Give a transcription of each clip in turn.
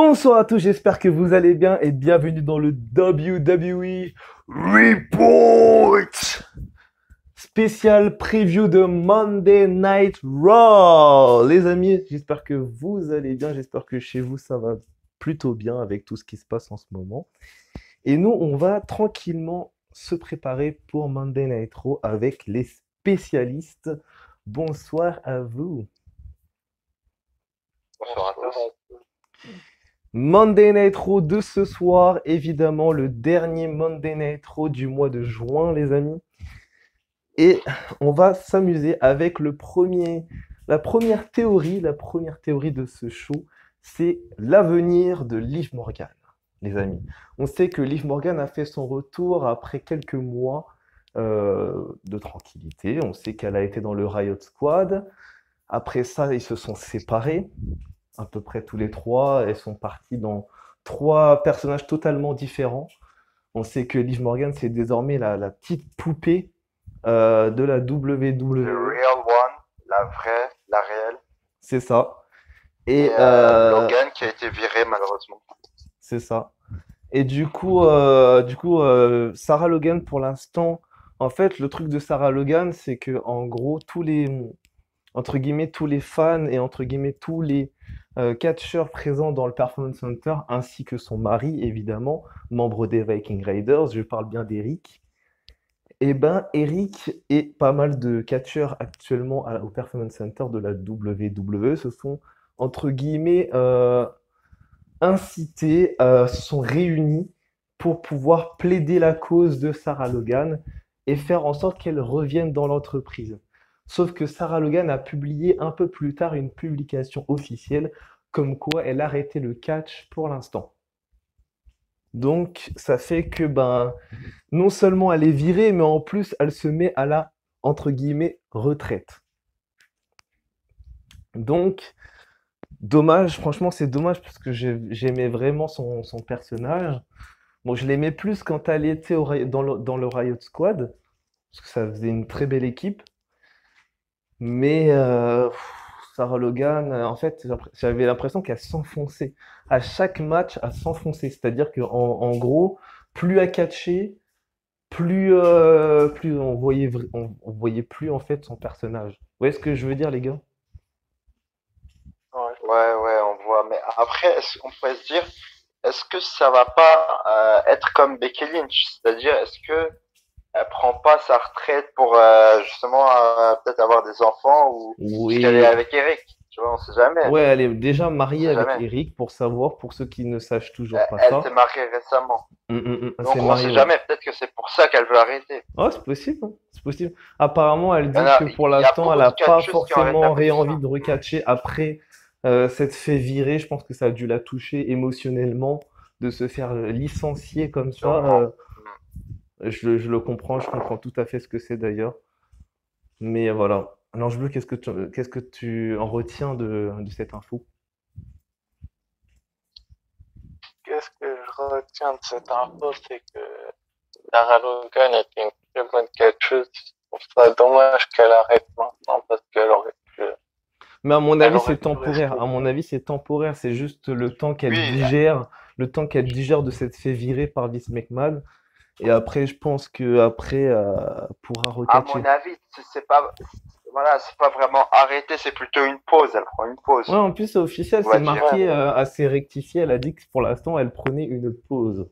Bonsoir à tous, j'espère que vous allez bien et bienvenue dans le WWE Report spécial preview de Monday Night Raw. Les amis, j'espère que vous allez bien, j'espère que chez vous ça va plutôt bien avec tout ce qui se passe en ce moment. Et nous, on va tranquillement se préparer pour Monday Night Raw avec les spécialistes. Bonsoir à vous. Bonsoir à tous. Monday Night Raw de ce soir, évidemment le dernier Monday Night Raw du mois de juin, les amis. Et on va s'amuser avec la première théorie de ce show, c'est l'avenir de Liv Morgan, les amis. On sait que Liv Morgan a fait son retour après quelques mois de tranquillité. On sait qu'elle a été dans le Riot Squad. Après ça, ils se sont séparés à peu près tous les trois. Elles sont parties dans trois personnages totalement différents. On sait que Liv Morgan, c'est désormais la petite poupée de la The WWE. real one, la vraie, la réelle. C'est ça. Et Et Logan qui a été viré malheureusement. c'est ça. Et Sarah Logan, pour l'instant, en fait, le truc de Sarah Logan, c'est que en gros, entre guillemets, tous les fans et entre guillemets, tous les catcheurs présents dans le Performance Center, ainsi que son mari, évidemment, membre des Viking Raiders, je parle bien d'Eric. Eh ben, Eric et pas mal de catcheurs actuellement au Performance Center de la WWE se sont, entre guillemets, incités, se sont réunis pour pouvoir plaider la cause de Sarah Logan et faire en sorte qu'elle revienne dans l'entreprise. Sauf que Sarah Logan a publié un peu plus tard une publication officielle comme quoi elle arrêtait le catch pour l'instant. Donc, ça fait que non seulement elle est virée, mais en plus elle se met à la, entre guillemets, retraite. Donc, dommage, franchement c'est dommage parce que j'aimais vraiment son personnage. Bon, je l'aimais plus quand elle était dans le Riot Squad, parce que ça faisait une très belle équipe. Mais Sarah Logan, en fait, j'avais l'impression qu'elle s'enfonçait. À chaque match, elle s'enfonçait. C'est-à-dire en gros, plus elle catchait, plus on voyait plus en fait son personnage. Vous voyez ce que je veux dire, les gars? Ouais, on voit. Mais après, est-ce qu'on pourrait se dire, est-ce que ça va pas être comme Becky Lynch? C'est-à-dire, est-ce que elle prend pas sa retraite pour justement peut-être avoir des enfants ou parce qu'elle est Oui. avec Eric? Tu vois, on sait jamais. Ouais, elle est déjà On mariée sait avec jamais. Eric, pour ceux qui ne sachent toujours pas Elle ça. s'est mariée récemment. Elle s'est Donc on mariée, sait ouais. jamais. Peut-être que c'est pour ça qu'elle veut arrêter. Oh, c'est possible, hein, c'est possible. Apparemment, elle dit que pour Il y a l'instant, elle beaucoup n'a de pas catcheuses qui ont arrêté forcément à cause de envie ça. de recatcher après s'être fait virer. Je pense que ça a dû la toucher émotionnellement de se faire licencier comme ça. Sûrement. Je le comprends, je comprends tout à fait ce que c'est d'ailleurs. Mais voilà. L'Ange Bleu, qu'est-ce que tu en retiens de cette info? Qu'est-ce que je retiens de cette info, c'est que Sarah Logan était une très bonne catcheuse. Je trouve ça dommage qu'elle arrête maintenant parce qu'elle aurait pu, Mais à mon elle avis, aurait c'est pu temporaire. rester. À mon avis, c'est temporaire. C'est juste Oui, le temps qu'elle digère de s'être fait virer par Vince McMahon. Et après, je pense que après, pourra à mon recatcher. avis, c'est pas, voilà, c'est pas vraiment arrêté, c'est plutôt une pause. Elle prend une Ouais, pause, en plus, c'est officiel, on c'est va dire. marqué assez rectifié. Elle a dit que pour l'instant, elle prenait une pause.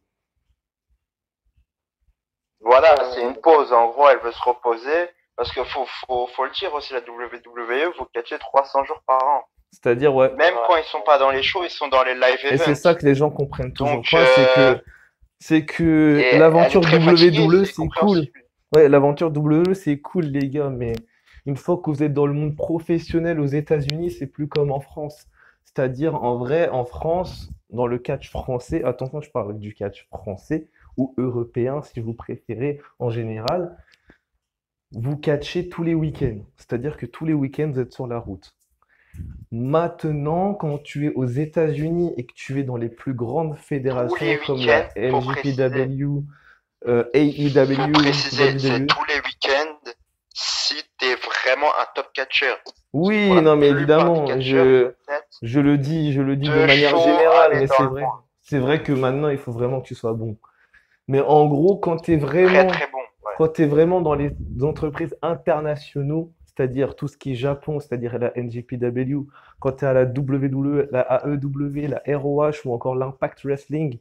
Voilà, c'est une pause. En gros, elle veut se reposer parce que faut le dire aussi, la WWE, vous catchez 300 jours par an. C'est-à-dire, ouais. Même quand ils sont pas dans les shows, ils sont dans les live Et c'est ça events. que les gens comprennent toujours Donc, pas, c'est que et elle est l'aventure très fatiguée, WWE, c'est c'est cool. compréhensible. Ouais, l'aventure WWE, c'est cool, les gars, mais une fois que vous êtes dans le monde professionnel aux États-Unis, c'est plus comme en France. C'est-à-dire, en vrai, en France, dans le catch français, attention, je parle du catch français ou européen, si vous préférez, en général, vous catchez tous les week-ends. C'est-à-dire que tous les week-ends, vous êtes sur la route. Maintenant, quand tu es aux États-Unis et que tu es dans les plus grandes Tous fédérations les comme la week-ends, faut préciser. NJPW, Faut AEW, préciser, c'est WWE, tous les week-ends si t'es vraiment un top catcher. Oui, Pour la non, mais plupart des évidemment, catcheurs, peut-être je le dis de deux manière shows générale, aller mais dans le coin. c'est vrai que maintenant, il faut vraiment que tu sois bon. Mais en gros, Très très bon. Ouais. quand t'es vraiment dans les entreprises internationaux, c'est-à-dire tout ce qui est Japon, c'est-à-dire la NJPW, quand tu es à la WWE, la AEW, la ROH ou encore l'Impact Wrestling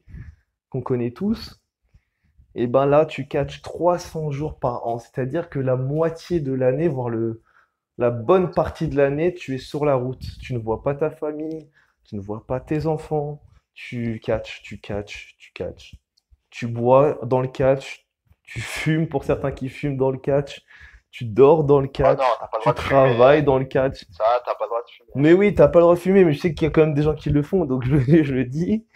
qu'on connaît tous, et ben là, tu catches 300 jours par an. C'est-à-dire que la moitié de l'année, voire la bonne partie de l'année, tu es sur la route. Tu ne vois pas ta famille, tu ne vois pas tes enfants. Tu catches, tu catches, tu catches. Tu bois dans le catch, tu fumes pour certains qui fument dans le catch, tu dors dans le Oh non, catch, t'as pas le tu droit de fumer. travailles dans le catch. Ça, t'as pas le droit de fumer. Mais oui, t'as pas le droit de fumer, mais je sais qu'il y a quand même des gens qui le font, donc je le dis.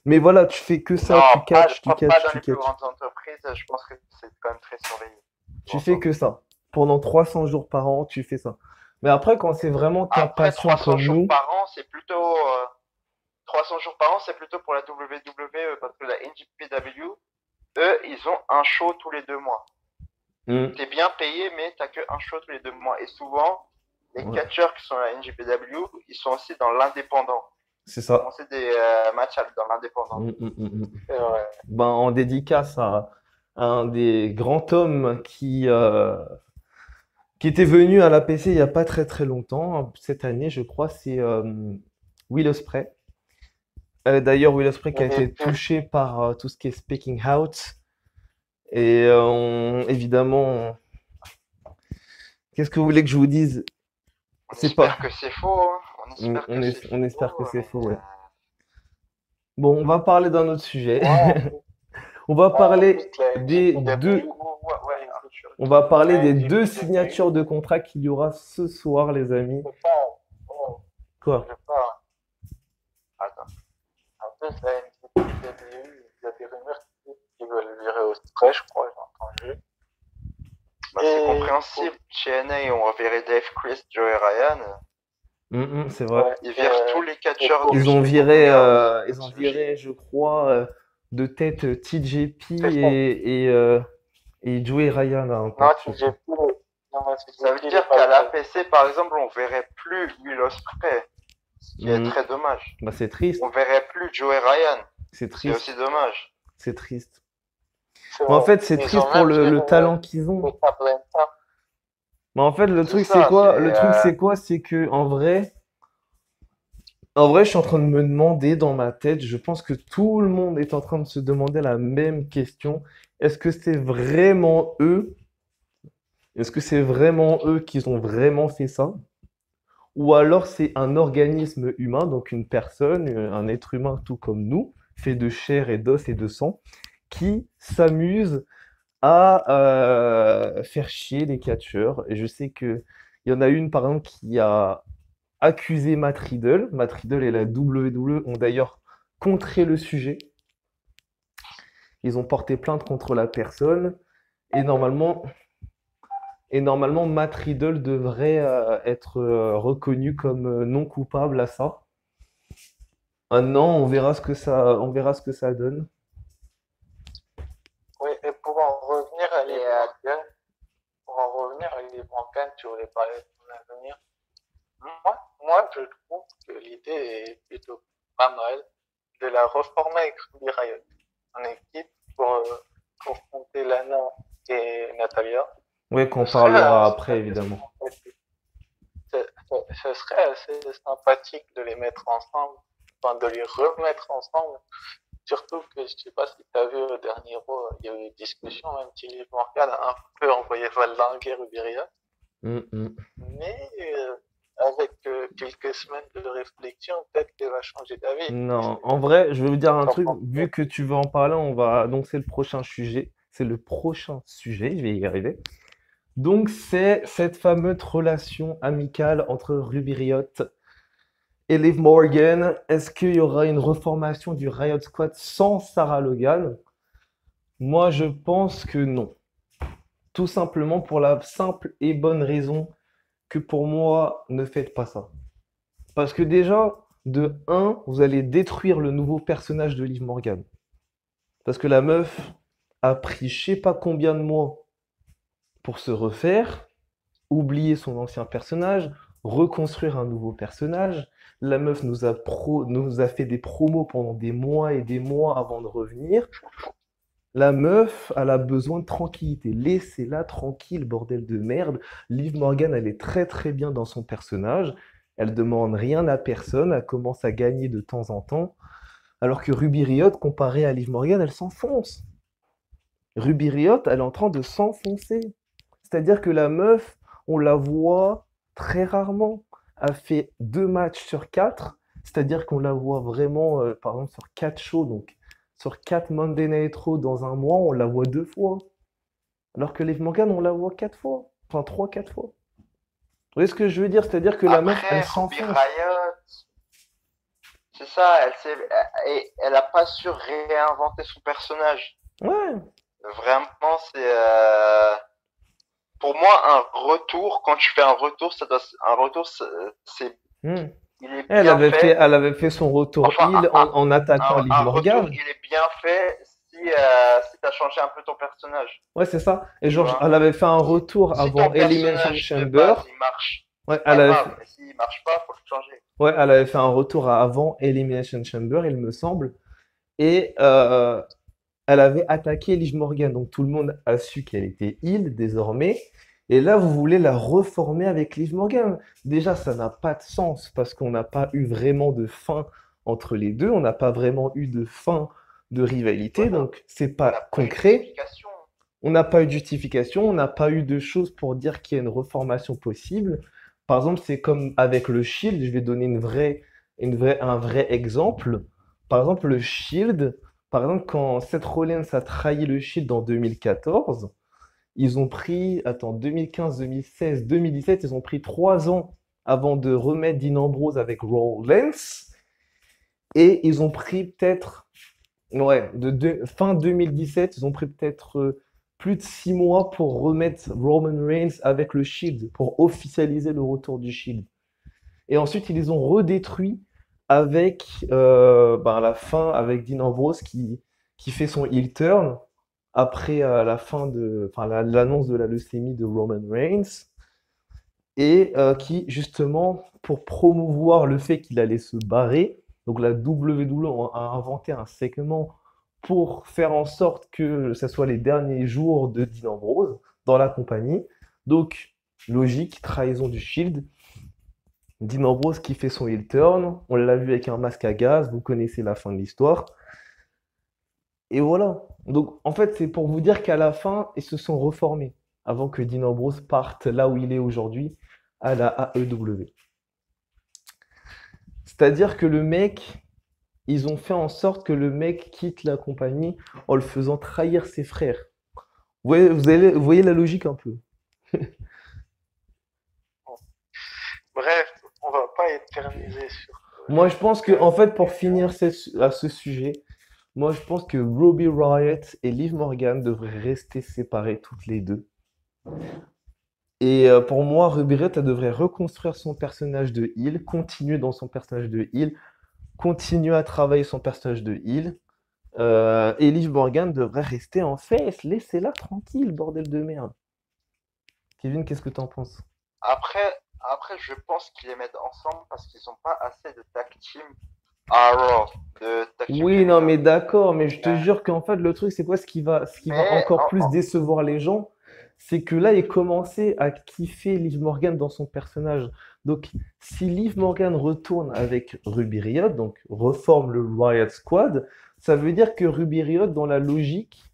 Mais voilà, tu fais que ça, Non, tu catches, tu pas catches, dans tu les plus catches. grandes entreprises. Je pense que c'est quand même très surveillé. Tu fais que ça. Pendant 300 jours par an, tu fais ça. Mais après, quand c'est vraiment ta Après, passion 300 comme jours nous, par an, c'est plutôt 300 jours par an, c'est plutôt pour la WWE parce que la NJPW, eux, ils ont un show tous les 2 mois. hmm, T'es bien payé, mais t'as que un show tous les 2 mois. Et souvent, les ouais, catcheurs qui sont à la NJPW, ils sont aussi dans l'indépendant. c'est Ils font ça. aussi des matchs dans l'indépendant. C'est vrai. Ben, en dédicace à un des grands hommes qui était venu à l'APC il n'y a pas très très longtemps. Cette année, je crois, c'est Will Ospreay. D'ailleurs, Will Ospreay qui a Et été touché par tout ce qui est speaking out. Et évidemment, qu'est-ce que vous voulez que je vous dise? On C'est pas. espère que c'est faux. Hein. On espère que c'est On espère que faux. c'est Mais, faux, ouais. Bon, on va parler d'un autre sujet. ouais, On va en plus, parler la des NJPW, deux, ouais, Arthur. on va parler la des deux NJPW, signatures de contrat qu'il y aura ce soir, les amis. c'est pas, oh, Quoi? je sais pas. Attends. En plus, la NJPW, il y a des rumeurs qui disent qu'ils veulent virer au stress, je crois, j'ai entendu. Bah, c'est Et, compréhensible. Chez NA, on reverrait Dave, Chris, Joe et Ryan. C'est vrai. ouais, Ils virent tous les catcheurs pour- du Ils ont Super viré, Junior. ils ont viré, je crois, de tête TJP c'est ça. et Joey Ryan à un Non, pote, tu je j'ai crois. plus. Non, Ça veut dire qu'à l'APC, par exemple, on verrait plus Will Ospreay. Ce qui est Mhm. très dommage. Bah, c'est triste, On verrait plus Joe et Ryan. c'est C'est triste, aussi dommage. c'est triste. C'est Mais en vrai. fait, c'est Ils triste ont pour même le viré talent qu'ils le ont. Sabrenta. Mais en fait, le C'est truc, ça, c'est quoi? c'est, Le truc, c'est quoi? C'est que, en vrai, je suis en train de me demander dans ma tête, je pense que tout le monde est en train de se demander la même question. Est-ce que c'est vraiment eux? Est-ce que c'est vraiment eux qui ont vraiment fait ça? Ou alors c'est un organisme humain, donc une personne, un être humain tout comme nous, fait de chair et d'os et de sang, qui s'amuse à faire chier les catcheurs. Et je sais que il y en a une par exemple qui a accusé Matt Riddle. Matt Riddle et la WWE ont d'ailleurs contré le sujet. Ils ont porté plainte contre la personne. Et normalement, Matt Riddle devrait être reconnu comme non coupable à ça. Maintenant, on verra ce que ça donne. Oui, et pour en revenir à Et, Liv Morgan, tu voulais parler de ton avenir. Moi, je trouve que l'idée est plutôt pas mal de la reformer avec Ruby Riott en équipe pour confronter Lana et Natalia. Ouais, qu'on Ce serait parlera assez après, évidemment. sympathique. Ce serait assez sympathique de les mettre ensemble, enfin de les remettre ensemble. Surtout que je sais pas si tu as vu au dernier Raw, il y a eu une discussion, même si Liv Morgan a un peu envoyé valdinguer Ruby Riott. Mais avec quelques semaines de réflexion, peut-être qu'elle va changer d'avis. Non, en vrai, je vais vous dire un T'en truc. penses quoi? Vu que tu veux en parler, on va annoncer le prochain sujet. C'est le prochain sujet, je vais y arriver. Donc, c'est cette fameuse relation amicale entre Ruby Riott et Liv Morgan. Est-ce qu'il y aura une reformation du Riot Squad sans Sarah Logan? Moi, je pense que non. Tout simplement pour la simple et bonne raison que pour moi, ne faites pas ça. Parce que déjà, de un, vous allez détruire le nouveau personnage de Liv Morgan. Parce que la meuf a pris je sais pas combien de mois pour se refaire. oublier son ancien personnage, reconstruire un nouveau personnage. La meuf nous a fait des promos pendant des mois et des mois avant de revenir. La meuf, elle a besoin de tranquillité. Laissez-la tranquille, bordel de merde. Liv Morgan, elle est très très bien dans son personnage. Elle demande rien à personne. Elle commence à gagner de temps en temps. Alors que Ruby Riott, comparée à Liv Morgan, elle s'enfonce. Ruby Riott, elle est en train de s'enfoncer. C'est-à-dire que la meuf, on la voit très rarement. Elle fait 2 matchs sur 4. C'est-à-dire qu'on la voit vraiment, par exemple, sur 4 shows. Donc, sur 4 Monday Night Raw dans un mois, on la voit 2 fois. Alors que Liv Morgan, on la voit 4 fois. Enfin, 3, 4 fois. Vous voyez ce que je veux dire? C'est-à-dire que la meuf, elle Après, Ruby s'enfonce. Riott, c'est ça, elle a pas su réinventer son personnage. Ouais. Vraiment, pour moi, un retour, quand tu fais un retour, un retour, Hmm. il est Elle bien avait fait, fait. elle avait fait son retour Enfin, heel en attaquant Liv un retour, Morgan. il est bien fait si t'as changé un peu ton personnage, Ouais, c'est ça. Et tu genre, vois. elle avait fait un retour Si ton avant Elimination personnage de Chamber. base, il marche, Ouais, c'est pas grave, mais s'il marche pas, faut le changer. elle avait fait un retour avant Elimination Chamber, il me semble. Et elle avait attaqué Liv Morgan. Donc tout le monde a su qu'elle était heel désormais. Et là, vous voulez la reformer avec Liv Morgan. Déjà, ça n'a pas de sens parce qu'on n'a pas eu vraiment de fin entre les deux. On n'a pas vraiment eu de fin de rivalité. Voilà. Donc, c'est On n'a pas pas eu de concret. justification. On n'a pas eu de justification. On n'a pas eu de choses pour dire qu'il y a une reformation possible. Par exemple, c'est comme avec le Shield. Je vais donner un vrai exemple. Par exemple, le Shield. Par exemple, quand Seth Rollins a trahi le Shield en 2014, ils ont pris, attends, 2015, 2016, 2017, ils ont pris 3 ans avant de remettre Dean Ambrose avec Rollins. Et ils ont pris peut-être, ouais, fin 2017, ils ont pris peut-être plus de 6 mois pour remettre Roman Reigns avec le Shield, pour officialiser le retour du Shield. Et ensuite, ils les ont redétruits avec la fin, avec Dean Ambrose qui fait son heel turn après l'annonce de la leucémie de Roman Reigns et qui justement pour promouvoir le fait qu'il allait se barrer, donc la WWE a inventé un segment pour faire en sorte que ce soit les derniers jours de Dean Ambrose dans la compagnie. Donc logique, trahison du Shield. Dean Ambrose qui fait son heel turn, on l'a vu avec un masque à gaz, vous connaissez la fin de l'histoire. Et voilà. Donc, en fait, c'est pour vous dire qu'à la fin, ils se sont reformés avant que Dean Ambrose parte là où il est aujourd'hui, à la AEW. C'est-à-dire que le mec, ils ont fait en sorte que le mec quitte la compagnie en le faisant trahir ses frères. Vous voyez la logique un peu. Bref, on va pas éterniser sur Moi, je pense que, en fait, pour finir à ce sujet, moi, je pense que Ruby Riott et Liv Morgan devraient rester séparés toutes les deux. Et pour moi, Ruby Riott, elle devrait reconstruire son personnage de heel, continuer dans son personnage de heel, continuer à travailler son personnage de heel. Et Liv Morgan devrait rester en face. Laissez-la tranquille, bordel de merde. Kevin, qu'est-ce que t'en penses? Après, je pense qu'ils les mettent ensemble parce qu'ils n'ont pas assez de tag team à Raw, de tag team Oui, non, féminin. mais d'accord, mais je te Euh, jure qu'en fait, le truc, c'est quoi ce qui va Mais encore plus décevoir les gens? C'est que là, ils commençaient à kiffer Liv Morgan dans son personnage. Donc, si Liv Morgan retourne avec Ruby Riott, donc reforme le Riot Squad, ça veut dire que Ruby Riott, dans la logique,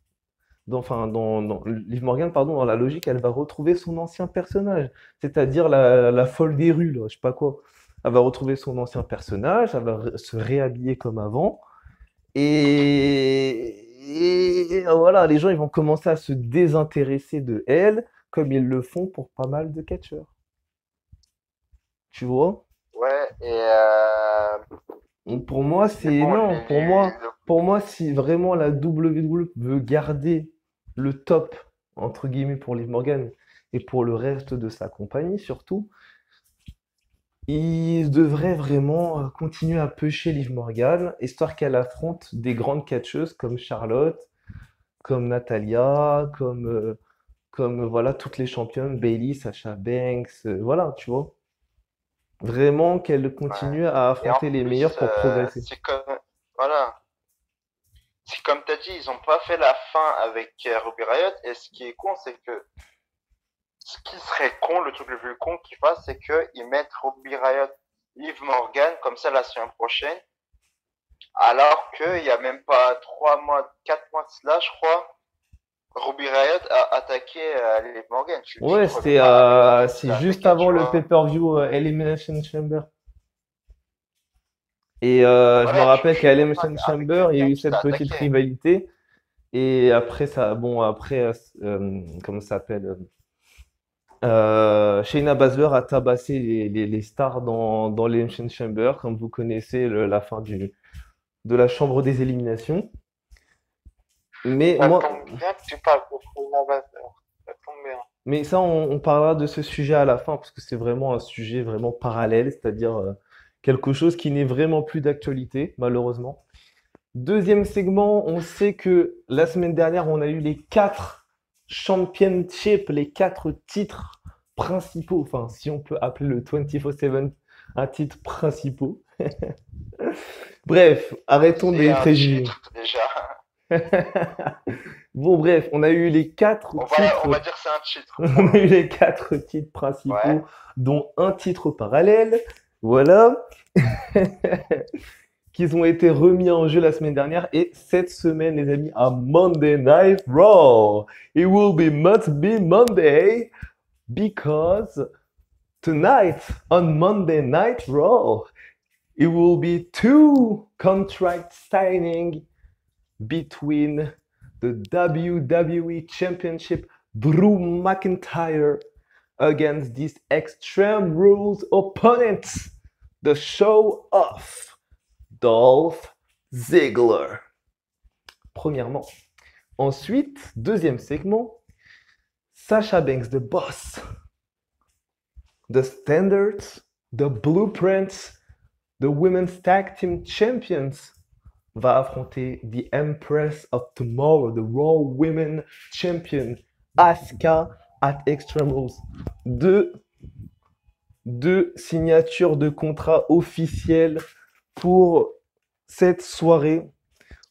Liv Morgan, pardon, dans la logique, elle va retrouver son ancien personnage, c'est-à-dire la folle des rues, là, je sais pas quoi. Elle va retrouver son ancien personnage, elle va se réhabiller comme avant, et voilà, les gens ils vont commencer à se désintéresser de elle, comme ils le font pour pas mal de catcheurs. Tu vois? ouais, Donc pour moi, mais c'est bon, non. Pour moi, si vraiment la WWE veut garder le top, entre guillemets, pour Liv Morgan et pour le reste de sa compagnie surtout, ils devraient vraiment continuer à pusher Liv Morgan, histoire qu'elle affronte des grandes catcheuses comme Charlotte, comme Natalia, comme voilà toutes les championnes, Bailey, Sasha Banks, voilà, tu vois. Vraiment qu'elle Ouais. continue à Et en affronter les meilleurs plus, pour progresser. c'est comme, voilà, c'est comme t'as dit, ils ont pas fait la fin avec Ruby Riott. Et ce qui est con, c'est que ce qui serait con, le truc le plus con qu'ils fassent, c'est qu'ils mettent Ruby Riott, Liv Morgan, comme ça la semaine prochaine, alors qu'il y a même pas 3 mois, 4 mois de cela, je crois, Ruby Riott a attaqué Liv Morgan. Tu Ouais, te remets pas avec qui c'est il a juste attaqué, avant tu le vois. pay-per-view Elimination Chamber. Et je me Voilà, rappelle tu qu'à te mets pas Elimination avec Chamber, il y a quelqu'un eu qui t'a cette petite attaqué. rivalité. Et après ça, bon, après, comment ça s'appelle? Shayna Baszler a tabassé les stars dans l'Elimination Chamber, comme vous connaissez la fin de la chambre des éliminations. Mais Ça moi, tombe bien que tu parles de Shayna Baszler. Ça tombe bien. mais ça, on parlera de ce sujet à la fin, parce que c'est vraiment un sujet vraiment parallèle, c'est-à-dire quelque chose qui n'est vraiment plus d'actualité, malheureusement. Deuxième segment, on sait que la semaine dernière, on a eu les 4 championships, les 4 titres principaux, enfin, si on peut appeler le 24/7 un titre principaux. Bref, arrêtons C'est des un préjugés. titre déjà. Bon, bref, on a eu les quatre On va titres, dire que c'est un titre pour on a eu nous. les 4 titres Ouais. principaux, dont un titre parallèle. Voilà. Qu'ils ont été remis en jeu la semaine dernière et cette semaine, les amis, à Monday Night Raw. It will be must be Monday because tonight on Monday Night Raw, it will be 2 contract signing between the WWE Championship Drew McIntyre against this Extreme Rules opponent, the show off. Dolph Ziggler. Premièrement. Ensuite, deuxième segment, Sasha Banks, the boss, the standards, the blueprints, the women's tag team champions va affronter the Empress of Tomorrow, the Raw Women Champion, Asuka at Extreme Rules. Deux signatures de contrat officielles pour cette soirée.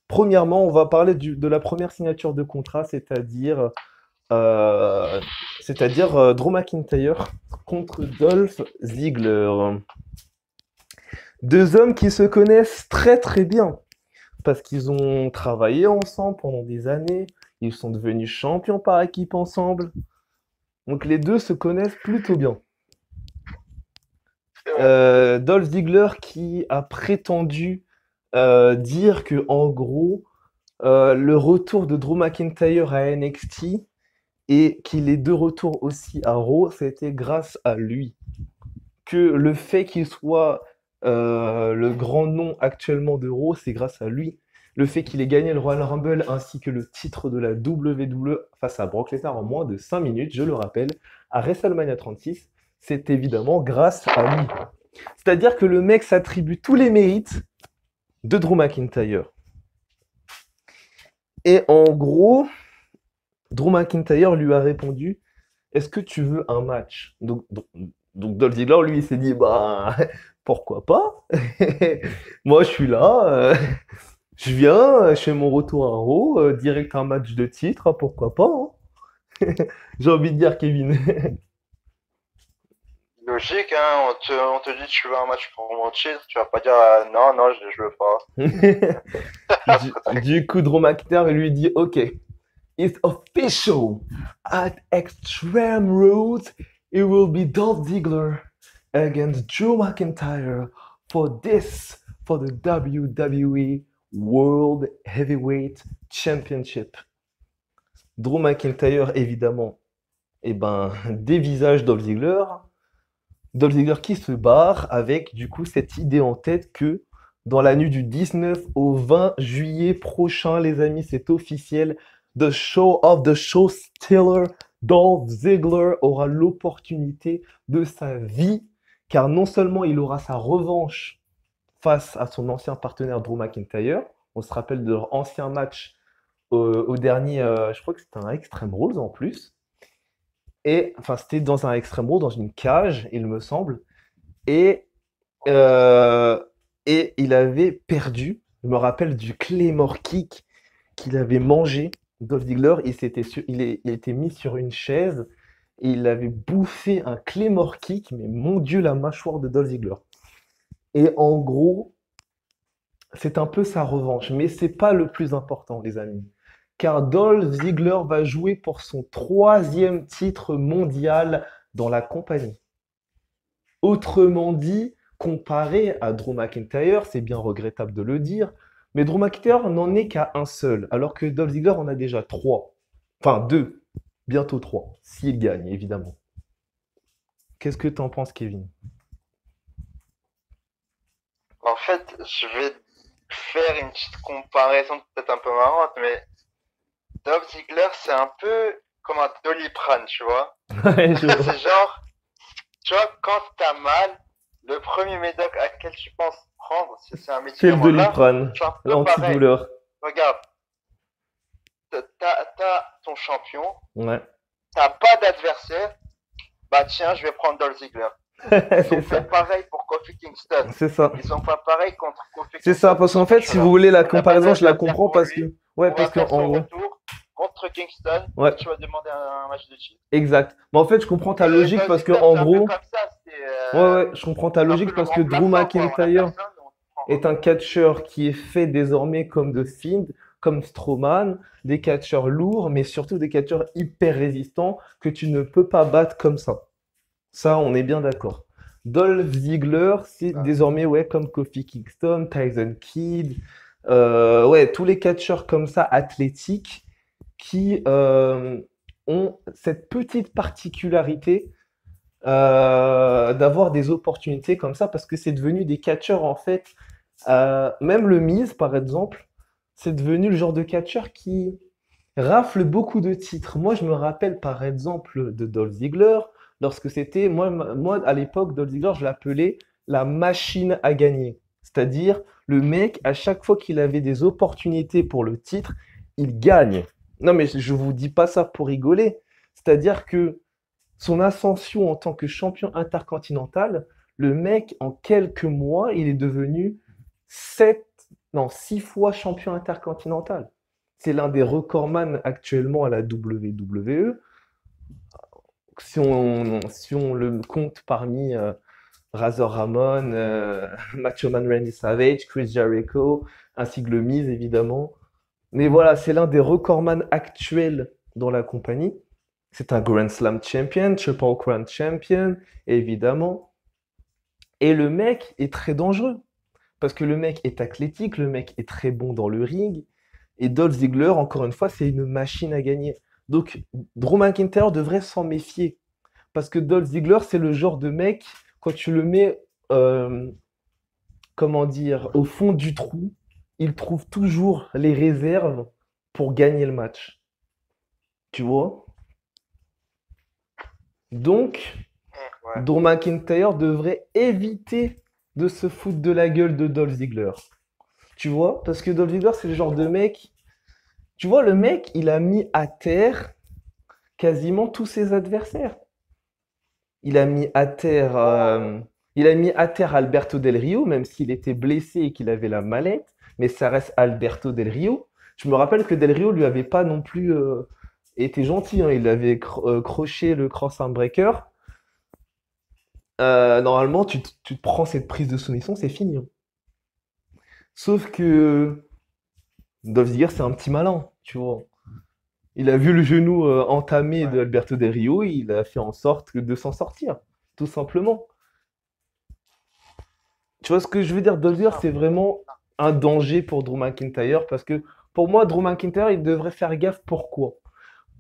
Premièrement, on va parler de la première signature de contrat, c'est-à-dire Drew McIntyre contre Dolph Ziggler. Deux hommes qui se connaissent très très bien parce qu'ils ont travaillé ensemble pendant des années, ils sont devenus champions par équipe ensemble. Donc les deux se connaissent plutôt bien. Dolph Ziggler qui a prétendu dire que en gros le retour de Drew McIntyre à NXT et qu'il est de retour aussi à Raw, c'était grâce à lui. Que le fait qu'il soit le grand nom actuellement de Raw, c'est grâce à lui. Le fait qu'il ait gagné le Royal Rumble ainsi que le titre de la WWE face à Brock Lesnar en moins de 5 minutes, je le rappelle, à WrestleMania 36, c'est évidemment grâce à lui. C'est-à-dire que le mec s'attribue tous les mérites de Drew McIntyre. Et en gros, Drew McIntyre lui a répondu, est-ce que tu veux un match? Donc Dolph Ziggler, lui, il s'est dit, bah, pourquoi pas? Moi, je suis là, je viens, je fais mon retour à Raw, direct un match de titre, pourquoi pas, hein. J'ai envie de dire, Kevin. Logique, hein, on te dit tu veux un match pour mon titre, tu vas pas dire non, non, je veux pas. Du coup, Drew McIntyre lui dit, ok, it's official. At Extreme Rules, it will be Dolph Ziggler against Drew McIntyre for the WWE World Heavyweight Championship. Drew McIntyre, évidemment, dévisage Dolph Ziggler. Dolph Ziggler qui se barre avec, du coup, cette idée en tête que dans la nuit du 19 au 20 juillet prochain, les amis, c'est officiel. The show of the show stealer, Dolph Ziggler aura l'opportunité de sa vie, car non seulement il aura sa revanche face à son ancien partenaire Drew McIntyre, on se rappelle de leur ancien match au dernier, je crois que c'était un Extreme Rules en plus, Et enfin, c'était dans un Extreme Rules, dans une cage, il me semble. Et, euh, et il avait perdu. Je me rappelle du Claymore Kick qu'il avait mangé. Dolph Ziggler, il était mis sur une chaise et il avait bouffé un Claymore Kick. Mais mon Dieu, la mâchoire de Dolph Ziggler. Et en gros, c'est un peu sa revanche. Mais c'est pas le plus important, les amis. Car Dolph Ziggler va jouer pour son troisième titre mondial dans la compagnie. Autrement dit, comparé à Drew McIntyre, c'est bien regrettable de le dire, mais Drew McIntyre n'en est qu'à un seul, alors que Dolph Ziggler en a déjà trois. Enfin, deux, bientôt trois, s'il gagne, évidemment. Qu'est-ce que t'en penses, Kevin? En fait, je vais faire une petite comparaison peut-être un peu marrante, mais Dolph Ziggler, c'est un peu comme un Doliprane, tu vois. Ouais, je vois. C'est genre, tu vois, quand t'as mal, le premier médoc à quel tu penses prendre, c'est un C'est le médicament là, Doliprane, c'est un peu pareil. l'antidouleur. Regarde, t'as ton champion, Ouais, t'as pas d'adversaire, bah tiens, je vais prendre Dolph Ziggler. Ils c'est ont fait ça, pareil pour Kofi Kingston. c'est ça. Ils ont pas pareil contre Kofi C'est ça, Kingston pour parce ce qu'en fait, si vous match-là. voulez la On n'a pas comparaison, je la d'adversaire comprends pour parce lui. que, ouais, On va parce que faire en son gros, retour contre Kingston ouais, et tu vas demander un match de titre. exact. Mais en fait, je comprends ta Et logique Dolph parce que Ziggler, en c'est un peu gros, comme ça. ouais, ouais, je comprends ta C'est un peu logique le parce que Drew remplaçant, quoi. On a McIntyre personne, on prend. est un catcheur qui est fait désormais comme The Fiend, comme Strowman, des catcheurs lourds, mais surtout des catcheurs hyper résistants que tu ne peux pas battre comme ça. Ça, on est bien d'accord. Dolph Ziggler, c'est désormais ouais, comme Kofi Kingston, Tyson Kidd, ouais, tous les catcheurs comme ça athlétiques qui ont cette petite particularité d'avoir des opportunités comme ça parce que c'est devenu des catcheurs en fait. Même le Miz, par exemple, c'est devenu le genre de catcheur qui rafle beaucoup de titres. Moi, je me rappelle par exemple de Dolph Ziggler, lorsque c'était, moi à l'époque, Dolph Ziggler, je l'appelais la machine à gagner. C'est-à-dire, le mec, à chaque fois qu'il avait des opportunités pour le titre, il gagne. Non, mais je vous dis pas ça pour rigoler. C'est-à-dire que son ascension en tant que champion intercontinental, le mec, en quelques mois, il est devenu 7, non, 6 fois champion intercontinental. C'est l'un des recordman actuellement à la WWE. Si on le compte parmi Razor Ramon, Macho Man Randy Savage, Chris Jericho, ainsi que le Miz évidemment. Mais voilà, c'est l'un des recordman actuels dans la compagnie. C'est un Grand Slam champion, Triple Crown champion, évidemment. Et le mec est très dangereux. Parce que le mec est athlétique, le mec est très bon dans le ring. Et Dolph Ziggler, encore une fois, c'est une machine à gagner. Donc, Drew McIntyre devrait s'en méfier. Parce que Dolph Ziggler, c'est le genre de mec, quand tu le mets, euh, comment dire, au fond du trou, il trouve toujours les réserves pour gagner le match. Tu vois? Donc, Ouais. Drew McIntyre devrait éviter de se foutre de la gueule de Dolph Ziggler. Tu vois? Parce que Dolph Ziggler, c'est le genre de mec. Tu vois, le mec, il a mis à terre quasiment tous ses adversaires. Il a mis à terre, il a mis à terre Alberto Del Rio, même s'il était blessé et qu'il avait la mallette, mais ça reste Alberto Del Rio. Je me rappelle que Del Rio lui avait pas non plus été gentil, hein. Il avait croché le cross arm breaker. Normalement, tu te prends cette prise de soumission, c'est fini, hein. Sauf que Dolph Ziggler, c'est un petit malin, tu vois. Il a vu le genou entamé de Ouais. Alberto Del Rio, il a fait en sorte de s'en sortir, tout simplement. Tu vois ce que je veux dire? Dolph Ziggler, c'est vraiment un danger pour Drew McIntyre parce que pour moi, Drew McIntyre, il devrait faire gaffe. Pourquoi?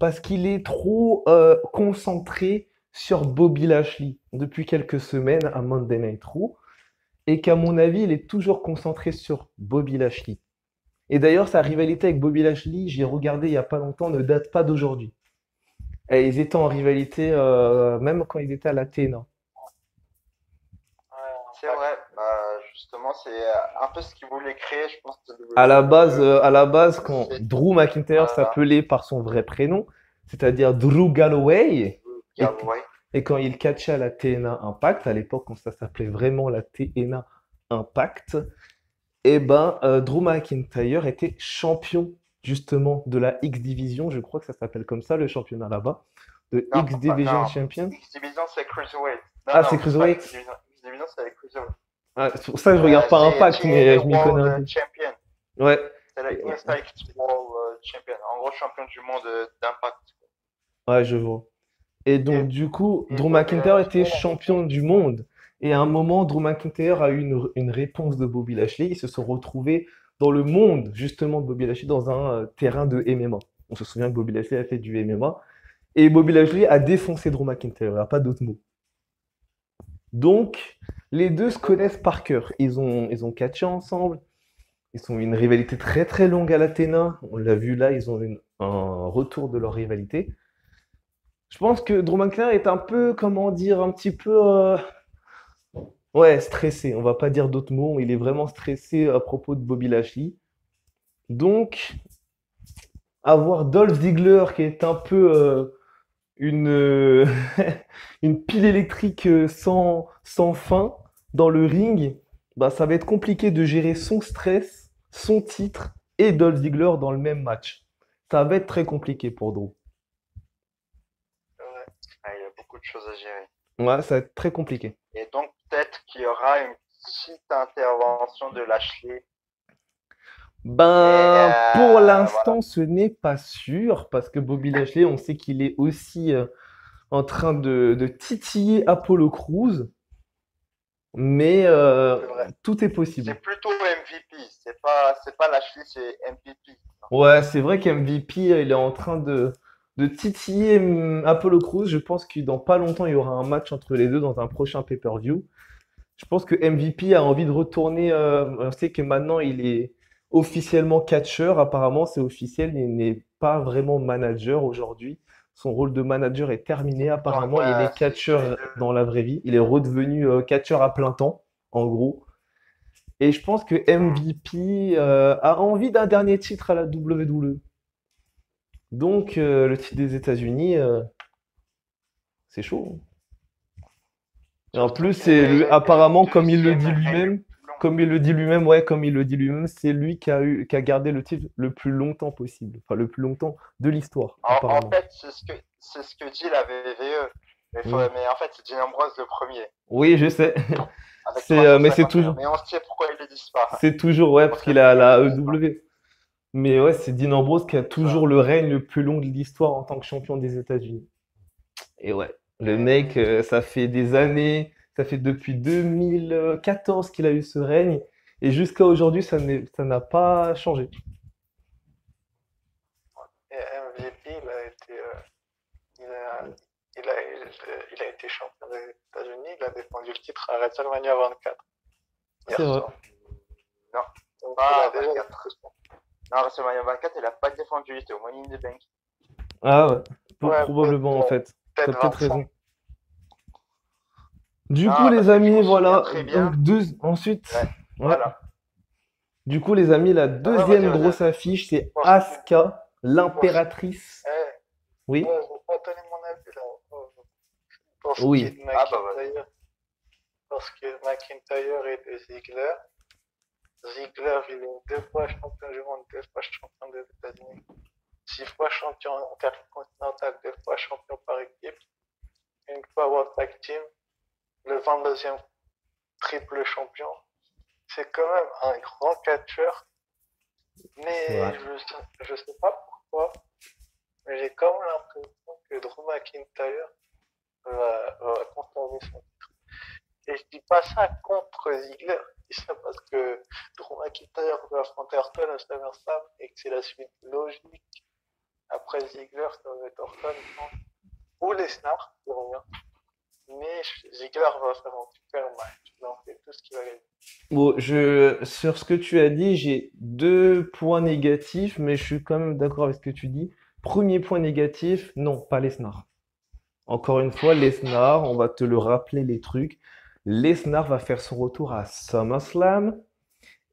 Parce qu'il est trop concentré sur Bobby Lashley depuis quelques semaines à Monday Night Raw et qu'à mon avis, il est toujours concentré sur Bobby Lashley. Et d'ailleurs, sa rivalité avec Bobby Lashley, j'ai regardé il y a pas longtemps, ne date pas d'aujourd'hui. Et ils étaient en rivalité même quand ils étaient à la TNA. C'est vrai, bah, justement, c'est un peu ce qu'ils voulaient créer, je pense, de À la base, quand c'est- Drew McIntyre voilà. s'appelait par son vrai prénom, c'est-à-dire Drew Galloway, Et, Galloway. et quand il catchait à la TNA Impact, à l'époque quand ça s'appelait vraiment la TNA Impact, et ben Drew McIntyre était champion justement de la X Division, je crois que ça s'appelle comme ça le championnat là-bas, de Non, X Division non. Champion. X-Division, c'est Cruiserweight. Non, Ah, non, c'est c'est pas Cruiserweight? X-Division. X-Division, c'est Cruiserweight. Ah, c'est pour ça que je regarde pas C'est Impact, mais TNA je m'y connais un peu. World Champion. Ouais. C'est la Et- Impact World Champion. En gros, champion du monde d'Impact. Ouais, je vois. Et donc, Et, du coup, et Drew Bobby McIntyre Lashley, était il avait champion du monde. Et à un moment, Drew McIntyre a eu une réponse de Bobby Lashley. Ils se sont retrouvés dans le monde, justement, de Bobby Lashley, dans un terrain de MMA. On se souvient que Bobby Lashley a fait du MMA. Et Bobby Lashley a défoncé Drew McIntyre. Il n'y a pas d'autre mot. Donc, les deux se connaissent par cœur. Ils ont catché ensemble. Ils ont une rivalité très très longue à l'Athéna. On l'a vu là, ils ont un retour de leur rivalité. Je pense que Drew McIntyre est un peu, comment dire, un petit peu, ouais, stressé. On va pas dire d'autres mots. Il est vraiment stressé à propos de Bobby Lashley. Donc, avoir Dolph Ziggler qui est un peu une, une pile électrique sans fin dans le ring, bah, ça va être compliqué de gérer son stress, son titre et Dolph Ziggler dans le même match. Ça va être très compliqué pour Drew. ouais. Ah, il y a beaucoup de choses à gérer. Ouais, ça va être très compliqué. Et donc, peut-être qu'il y aura une petite intervention de Lashley. Et Ben, pour voilà. l'instant, ce n'est pas sûr, parce que Bobby Lashley, on sait qu'il est aussi en train de titiller Apollo Crews, mais C'est vrai. tout est C'est possible. plutôt MVP. C'est pas Lashley, c'est MVP. Ouais, c'est vrai qu'MVP, il est en train de titiller Apollo Crews. Je pense que dans pas longtemps, il y aura un match entre les deux dans un prochain pay-per-view. Je pense que MVP a envie de retourner. On sait que maintenant, il est officiellement catcheur. Apparemment, c'est officiel. Il n'est pas vraiment manager aujourd'hui. Son rôle de manager est terminé. Apparemment, il Ouais, est catcheur dans la vraie vie. Il est redevenu catcheur à plein temps, en gros. Et je pense que MVP a envie d'un dernier titre à la WWE. Donc, le titre des États-Unis, c'est chaud. Et en plus, apparemment, comme il le dit lui-même, c'est lui qui a gardé le titre le plus longtemps possible. Enfin, le plus longtemps de l'histoire, En apparemment. fait, c'est ce que dit la WWE. Oui. Mais en fait, c'est Dean Ambrose le premier. Oui, je sais. Avec Mais c'est 351. toujours, Mais on sait pourquoi ils le disent pas. c'est toujours, ouais, parce qu'il est à la EW. Mais ouais, c'est Dean Ambrose qui a toujours le règne le plus long de l'histoire en tant que champion des États-Unis. Et ouais, le mec, ça fait des années, ça fait depuis 2014 qu'il a eu ce règne, et jusqu'à aujourd'hui, ça n'a pas changé. Et MVP, il a, il a été champion des États-Unis. Il a défendu le titre à WrestleMania 24 hier C'est vrai. soir. Non, Donc, pas il a déjà 24. Non, WrestleMania 24, il a pas défendu, il était au Money in the Bank. Ah ouais, Ouais, probablement en fait. T'as peut-être peut-être 25. raison. Du coup, Ah, les parce que je amis, me voilà. souviens très bien. Ensuite, Ouais, ouais. voilà. Du coup, les amis, la Non, deuxième vas-y. grosse affiche, c'est Pour- Asuka, l'impératrice. Eh, Oui, ouais, je vais pas donner mon avis là. Pour ce Oui. qui est de Ah, bah, McIntyre. Parce que McIntyre et de Ziggler. Ziggler, il est 2 fois champion du monde, 2 fois champion des États-Unis, 6 fois champion intercontinental, 2 fois champion par équipe, 1 fois World Tag Team, le 22e triple champion. C'est quand même un grand catcheur, mais Ouais. je sais pas pourquoi, mais j'ai quand même l'impression que Drew McIntyre va conserver son titre. Et je dis pas ça contre Ziggler, je dis ça parce que Drew McIntyre va affronter Orton à SummerSlam et que c'est la suite logique. Après Ziggler, ça va être Orton, ou Lesnar, qui revient. Mais Ziggler va faire un super match, donc c'est tout ce qu'il va gagner. Bon, sur ce que tu as dit, j'ai 2 points négatifs, mais je suis quand même d'accord avec ce que tu dis. Premier point négatif, non, pas Lesnar. Encore une fois, Lesnar, on va te le rappeler les trucs. Lesnar va faire son retour à SummerSlam.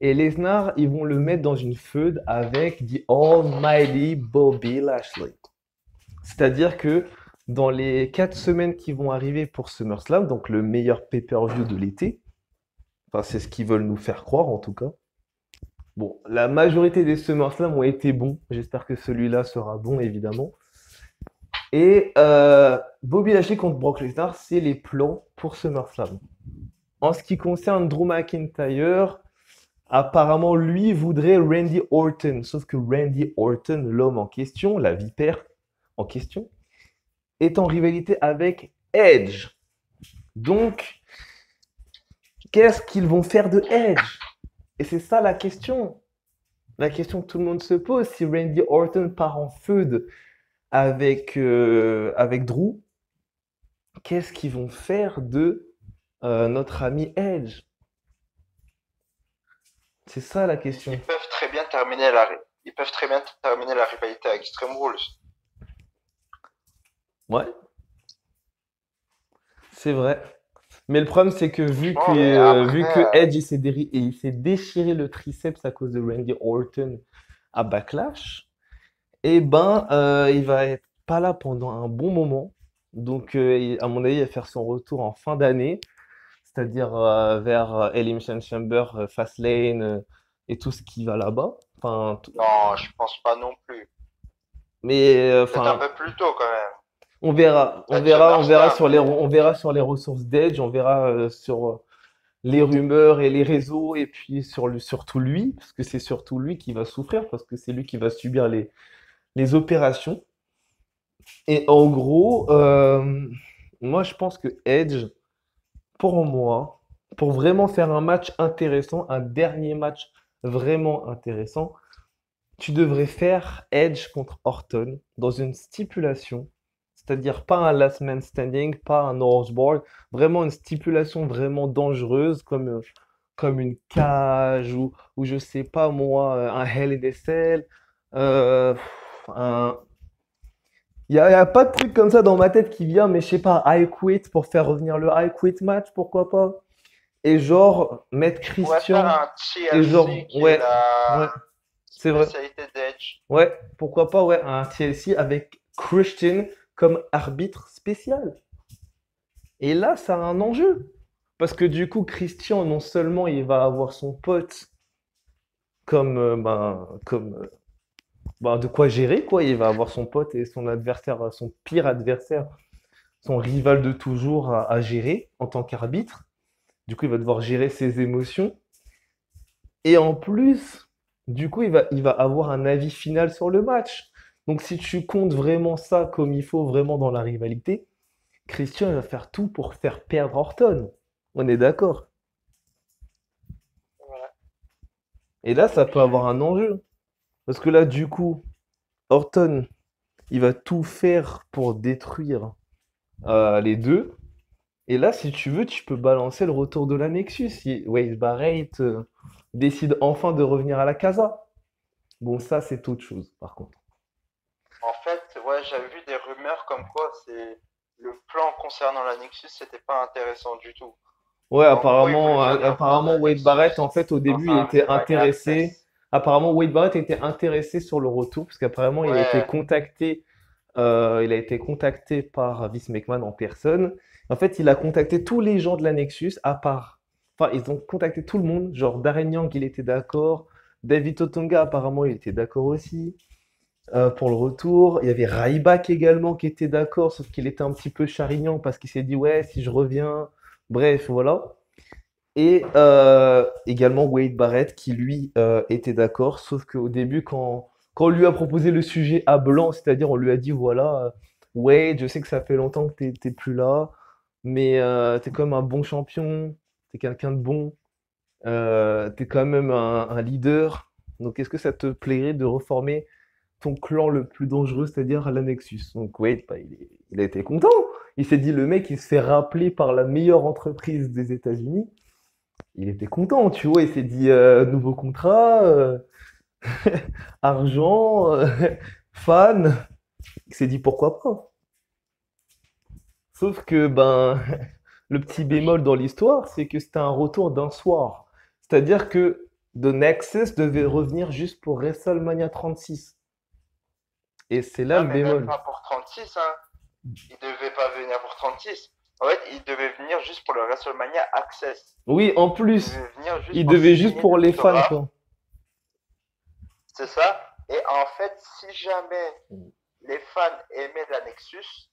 Et Lesnar, ils vont le mettre dans une feud avec The Almighty Bobby Lashley. C'est-à-dire que dans les 4 semaines qui vont arriver pour SummerSlam, donc le meilleur pay-per-view de l'été, enfin c'est ce qu'ils veulent nous faire croire en tout cas. Bon, la majorité des SummerSlam ont été bons, j'espère que celui-là sera bon évidemment. Et Bobby Lashley contre Brock Lesnar, c'est les plans pour SummerSlam. En ce qui concerne Drew McIntyre, apparemment lui voudrait Randy Orton, sauf que Randy Orton, l'homme en question, la vipère en question, est en rivalité avec Edge. Donc, qu'est-ce qu'ils vont faire de Edge? Et c'est ça la question. La question que tout le monde se pose, si Randy Orton part en feud avec Drew, qu'est-ce qu'ils vont faire de notre ami Edge? C'est ça la question. Ils peuvent très bien terminer la rivalité à Extreme Rules. Ouais, c'est vrai. Mais le problème, c'est que Franchement, mais après, vu que Edge il s'est déchiré le triceps à cause de Randy Orton à Backlash, et ben il va être pas là pendant un bon moment. Donc à mon avis, il va faire son retour en fin d'année, c'est-à-dire vers Elimination Chamber, Fastlane et tout ce qui va là-bas. Enfin, non, je pense pas non plus. mais Peut-être un enfin, peu plus tôt quand même. on verra, Peut-être SummerSlam, mais on verra sur les ressources d'Edge, on verra sur les rumeurs et les réseaux, et puis surtout lui, parce que c'est surtout lui qui va souffrir, parce que c'est lui qui va subir les opérations. Et en gros, moi je pense que Edge, pour moi, pour vraiment faire un match intéressant, un dernier match vraiment intéressant, tu devrais faire Edge contre Orton dans une stipulation, c'est-à-dire pas un last man standing, pas un horseboard, vraiment une stipulation vraiment dangereuse comme une cage ou je sais pas moi, un Hell in a Cell. euh, un... Il y a pas de truc comme ça dans ma tête qui vient, mais je sais pas, I quit pour faire revenir le I quit match, pourquoi pas? Et genre, mettre on pourrait faire Christian, un et genre, TLC qui est ouais, ouais, la c'est vrai. spécialité d'Edge. Ouais, pourquoi pas, ouais, un TLC avec Christian comme arbitre spécial. Et là, ça a un enjeu. Parce que du coup, Christian, non seulement il va avoir son pote comme de quoi gérer, quoi. Il va avoir son pote et son adversaire, son pire adversaire, son rival de toujours à gérer en tant qu'arbitre. Du coup, il va devoir gérer ses émotions. Et en plus, du coup, il va avoir un avis final sur le match. Donc, si tu comptes vraiment ça comme il faut, vraiment dans la rivalité, Christian il va faire tout pour faire perdre Orton. On est d'accord. Voilà. Et là, ça peut avoir un enjeu. Parce que là, du coup, Orton, il va tout faire pour détruire les deux. Et là, si tu veux, tu peux balancer le retour de la Nexus. Si Wade Barrett décide enfin de revenir à la casa. Bon, ça, c'est autre chose, par contre. En fait, ouais, j'avais vu des rumeurs comme quoi c'est le plan concernant la Nexus, c'était pas intéressant du tout. Ouais, En gros, ils voulaient faire revenir apparemment la Wade Barrett, Nexus en fait, au dans début, il un était Revival intéressé. Access. Apparemment, Wade Barrett était intéressé sur le retour, parce qu'apparemment, Ouais, il a été contacté par Vince McMahon en personne. En fait, il a contacté tous les gens de la Nexus, enfin, ils ont contacté tout le monde. Genre, Darren Young, il était d'accord. David Otunga, apparemment, il était d'accord aussi. Pour le retour. Il y avait Ryback également qui était d'accord, sauf qu'il était un petit peu charignant parce qu'il s'est dit, ouais, si je reviens. Bref, voilà. Et également Wade Barrett qui lui était d'accord, sauf qu'au début, quand on lui a proposé le sujet à blanc, c'est-à-dire on lui a dit voilà, Wade, je sais que ça fait longtemps que t'es plus là, mais t'es quand même un bon champion, t'es quelqu'un de bon, t'es quand même un leader, donc est-ce que ça te plairait de reformer ton clan le plus dangereux, c'est-à-dire la Nexus? Donc Wade, bah, il a été content. Il s'est dit le mec, il se fait rappeler par la meilleure entreprise des États-Unis. Il était content, tu vois, il s'est dit nouveau contrat, argent, fan. Il s'est dit pourquoi pas. Sauf que ben le petit bémol dans l'histoire, c'est que c'était un retour d'un soir. C'est-à-dire que The Nexus devait revenir juste pour WrestleMania 36. Et c'est là ah, le mais même bémol. pas pour 36, hein. il devait pas venir pour 36. En fait, il devait venir juste pour le WrestleMania Access. Oui, en Il plus, devait venir juste il pour devait juste signer pour les fans, l'autographe, quoi. c'est ça. Et en fait, si jamais les fans aimaient la Nexus,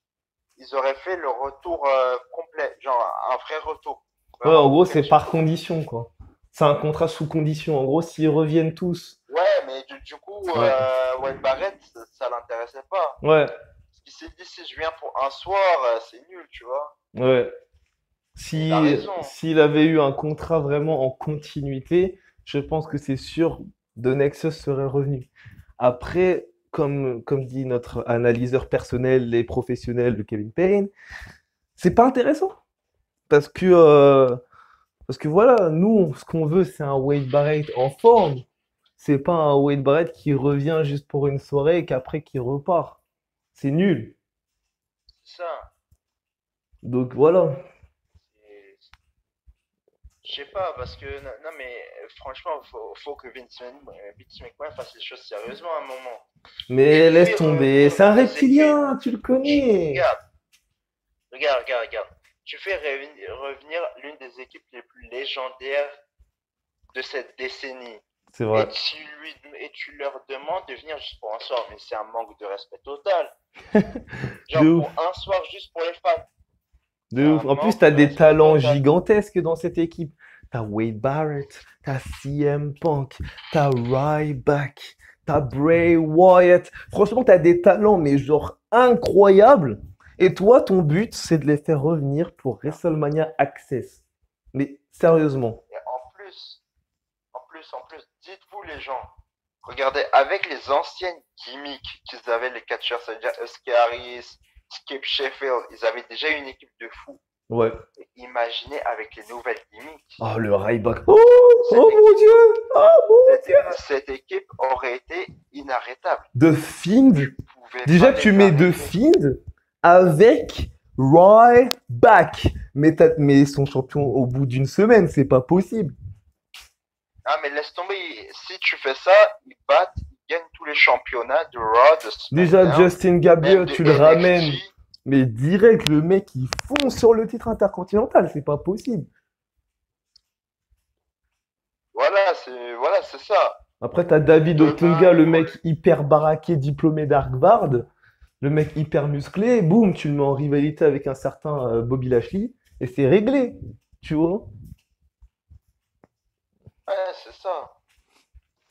ils auraient fait le retour complet, genre un vrai retour, Ouais, en vraiment gros, c'est par compréhensible. condition, quoi. C'est un contrat sous condition. En gros, s'ils reviennent tous. Ouais, mais du coup, Ouais, Wade Barrett, ça l'intéressait pas. ouais, Parce qu'il s'est dit, si je viens pour un soir, c'est nul, tu vois. ouais. Et il a Si, raison. s'il avait eu un contrat vraiment en continuité, je pense que c'est sûr, The Nexus serait revenu. Après, comme dit notre analyseur personnel et professionnel de Kevin Payne, c'est pas intéressant. Parce que, euh, parce que voilà, nous, ce qu'on veut, c'est un Wade Barrett en forme. C'est pas un Wade Barrett qui revient juste pour une soirée et qu'après qui repart. C'est nul. C'est ça. Donc voilà. Et je sais pas, parce que, non, non, mais franchement, faut que Vince McMahon fasse les choses sérieusement à un moment. Mais Tu laisse fais tomber, revenir c'est un l'une des équipes. reptilien, tu le connais. Regarde, regarde. Tu fais revenir l'une des équipes les plus légendaires de cette décennie. C'est vrai. Et tu leur demandes de venir juste pour un soir, mais c'est un manque de respect total. De Genre ouf, pour un soir juste pour les fans. de C'est un ouf. En plus, manque t'as de des respect talents total. gigantesques dans cette équipe. T'as Wade Barrett, t'as CM Punk, t'as Ryback, t'as Bray Wyatt. Franchement, t'as des talents, mais genre incroyables. Et toi, ton but, c'est de les faire revenir pour WrestleMania Access. Mais sérieusement. Et en plus, dites-vous les gens, regardez, avec les anciennes gimmicks qu'ils avaient, les catcheurs, c'est-à-dire Husky Harris, Skip Sheffield, ils avaient déjà une équipe de fous. Ouais. Et imaginez avec les nouvelles gimmicks, Oh, le Ryback. Oh, cette oh mon équipe, Dieu! Oh mon Dieu! cette équipe aurait été inarrêtable. The Fiend. Tu pouvais Déjà, pas tu les mets The arrêter. Fiend avec Ryback. Mais ils sont champions au bout d'une semaine, c'est pas possible. Ah, mais laisse tomber, si tu fais ça, ils gagnent tous les championnats de Raw, de Déjà, SmackDown, Justin même Gabriel, de tu le ramènes. NXT. Mais direct, le mec, il fonce sur le titre intercontinental, c'est pas possible. Voilà, c'est ça. Après, t'as David Demain, Otunga, le mec hyper baraqué, diplômé d'Harvard, le mec hyper musclé, boum, tu le mets en rivalité avec un certain Bobby Lashley, et c'est réglé, tu vois. ouais, c'est ça.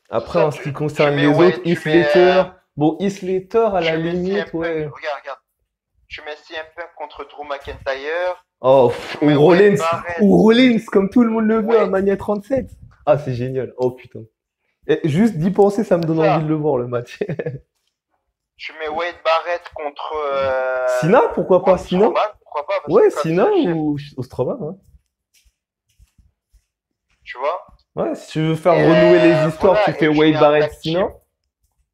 C'est Après, ça, en ce qui tu concerne mets, les autres, ouais, Heath Slater, bon, Heath Slater, à la tu mets CM limite, Punk, ouais. regarde. Tu mets CM Punk contre Drew McIntyre, Oh, tu mets Wade Barrett, Ou Rollins, comme tout le monde le veut à ouais, Mania 37. Ah, c'est génial. Oh putain. Et juste d'y penser, ça me c'est donne envie ça. de le voir, le match. Tu mets Wade Barrett contre, Sina, pourquoi pas contre Sina? Strowman, pourquoi pas, parce Ouais, que comme Sina ça, ou Strowman, hein. tu vois. Ouais, si tu veux faire Et renouer les histoires, tu voilà, fais et tu Wade mets un Barrett tag team. Sina.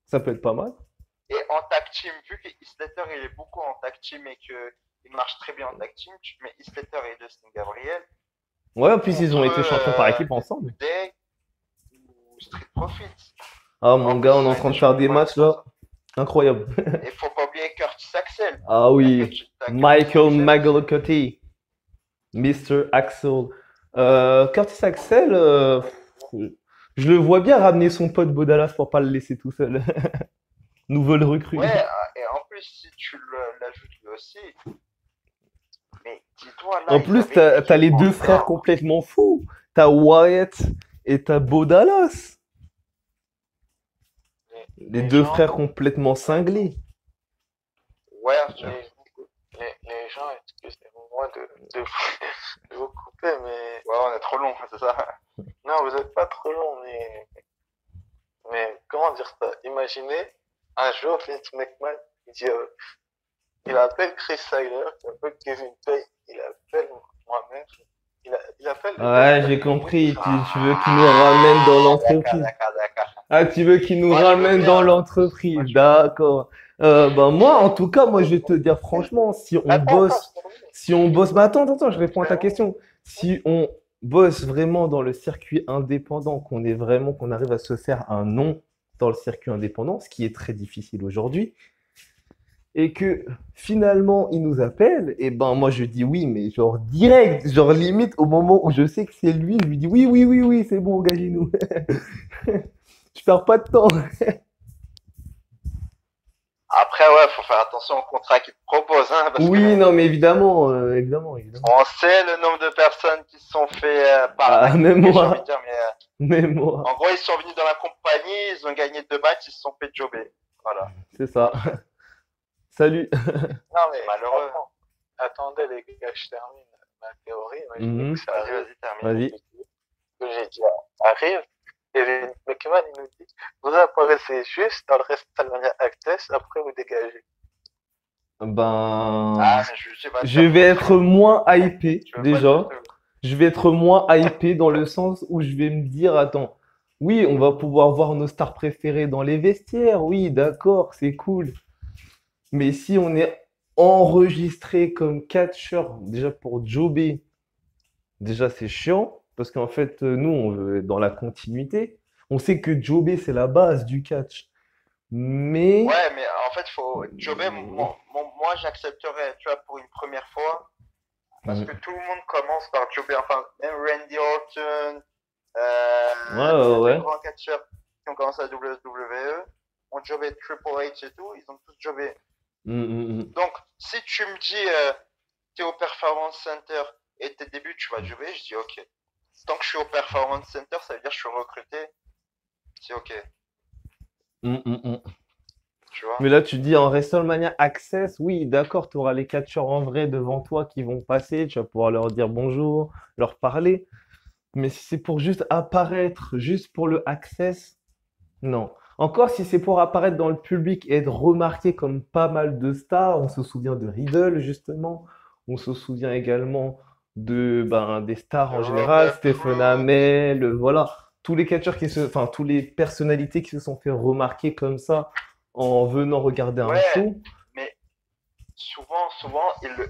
Ça peut être pas mal. Et en tag team, vu que Slater il est beaucoup en tag team et que il marche très bien en tag team, tu mets Slater et Justin Gabriel Ouais, en plus, ils ont contre été champions par équipe ensemble. Day ou Street Profits. Ah, En mon plus, gars, on ils est en ont train été de faire des champions par matchs équipe là. ensemble. Incroyable. Et faut pas oublier Curtis Axel. Ah oui. T'as Curtis Michael Axel. McGillicuddy. Mr. Axel. Curtis Axel, je le vois bien ramener son pote Bodalas pour pas le laisser tout seul. Nouvelle recrue. Ouais, et en plus, si tu l'ajoutes lui aussi, mais dis-toi là, En ils plus, avaient une t'as les équipe deux en frères or. complètement fous. T'as Wyatt et t'as Bodalas. Les Les deux gens, frères complètement cinglés. Ouais, Arthur. les gens, excusez-moi de vous couper, mais Ouais, on est trop long, c'est ça. non, vous n'êtes pas trop long, mais comment dire ça? Imaginez un jour Vince McMahon, il appelle Chris Tyler, il appelle Kevin Payne, il appelle moi-même, il appelle le Ouais, gars j'ai de compris. WWE. Tu veux qu'il nous ramène dans l'entreprise. D'accord. Ah, tu veux qu'il nous Moi, je veux ramène bien. dans Moi, l'entreprise. je veux D'accord. Ben moi, en tout cas, moi, je vais te dire franchement, Attends, bah attends, je réponds à ta question. Si on bosse vraiment dans le circuit indépendant, qu'on arrive à se faire un nom dans le circuit indépendant, ce qui est très difficile aujourd'hui, et que finalement il nous appelle, et ben moi je dis oui, mais genre direct, genre limite au moment où je sais que c'est lui, je lui dis oui, oui, oui, oui, c'est bon, engagez-nous. Je perds pas de temps. Après, ouais, faut faire attention au contrat qu'ils te proposent, hein, parce que Oui, non, mais évidemment, évidemment, évidemment. on sait le nombre de personnes qui se sont fait pas Ah, même arnaquer, j'ai envie de moi, dire, mais même moi, en gros, ils sont venus dans la compagnie, ils ont gagné 2 matchs, ils se sont fait jobber. Voilà. c'est ça. Salut. Non, mais Malheureux. franchement, attendez les gars, je termine ma théorie. Imaginez Mhm. que ça Vas-y, arrive, vas-y, termine. Vas-y. que j'ai dit arrive, et McMahon, il nous dit, vous apparaissez juste dans le WrestleMania Access, après vous dégagez. Ben, Ah, mais je sais pas. je vais être moins hypé Tu veux pas déjà. du tout. Je vais être moins hypé dans le sens où je vais me dire, attends, oui, on va pouvoir voir nos stars préférées dans les vestiaires, oui, d'accord, c'est cool. Mais si on est enregistré comme catcheur, déjà pour jobber, déjà c'est chiant, parce qu'en fait, nous, on veut être dans la continuité. On sait que jobber, c'est la base du catch. Mais, Ouais, mais en fait, faut jobber. Moi, j'accepterais, tu vois, pour une première fois, parce que tout le monde commence par jobber. Enfin, même Randy Orton, ouais, ouais, les ouais. grands catcheurs qui ont commencé à WWE ont jobé Triple H et tout, ils ont tous jobé. Donc, si tu me dis, t'es au Performance Center et tes débuts, tu vas jobber, je dis ok. Tant que je suis au Performance Center, ça veut dire que je suis recruté, c'est ok, Mm, mm, mm. tu vois. Mais là, tu dis en WrestleMania Access, oui, d'accord, tu auras les catcheurs en vrai devant toi qui vont passer, tu vas pouvoir leur dire bonjour, leur parler. Mais si c'est pour juste apparaître, juste pour le Access, non. Encore si c'est pour apparaître dans le public et être remarqué comme pas mal de stars, on se souvient de Riddle justement, on se souvient également des stars en général, Robert Stephen Roode. Amell, voilà, tous les catcheurs enfin tous les personnalités qui se sont fait remarquer comme ça en venant regarder un Ouais, show. mais souvent,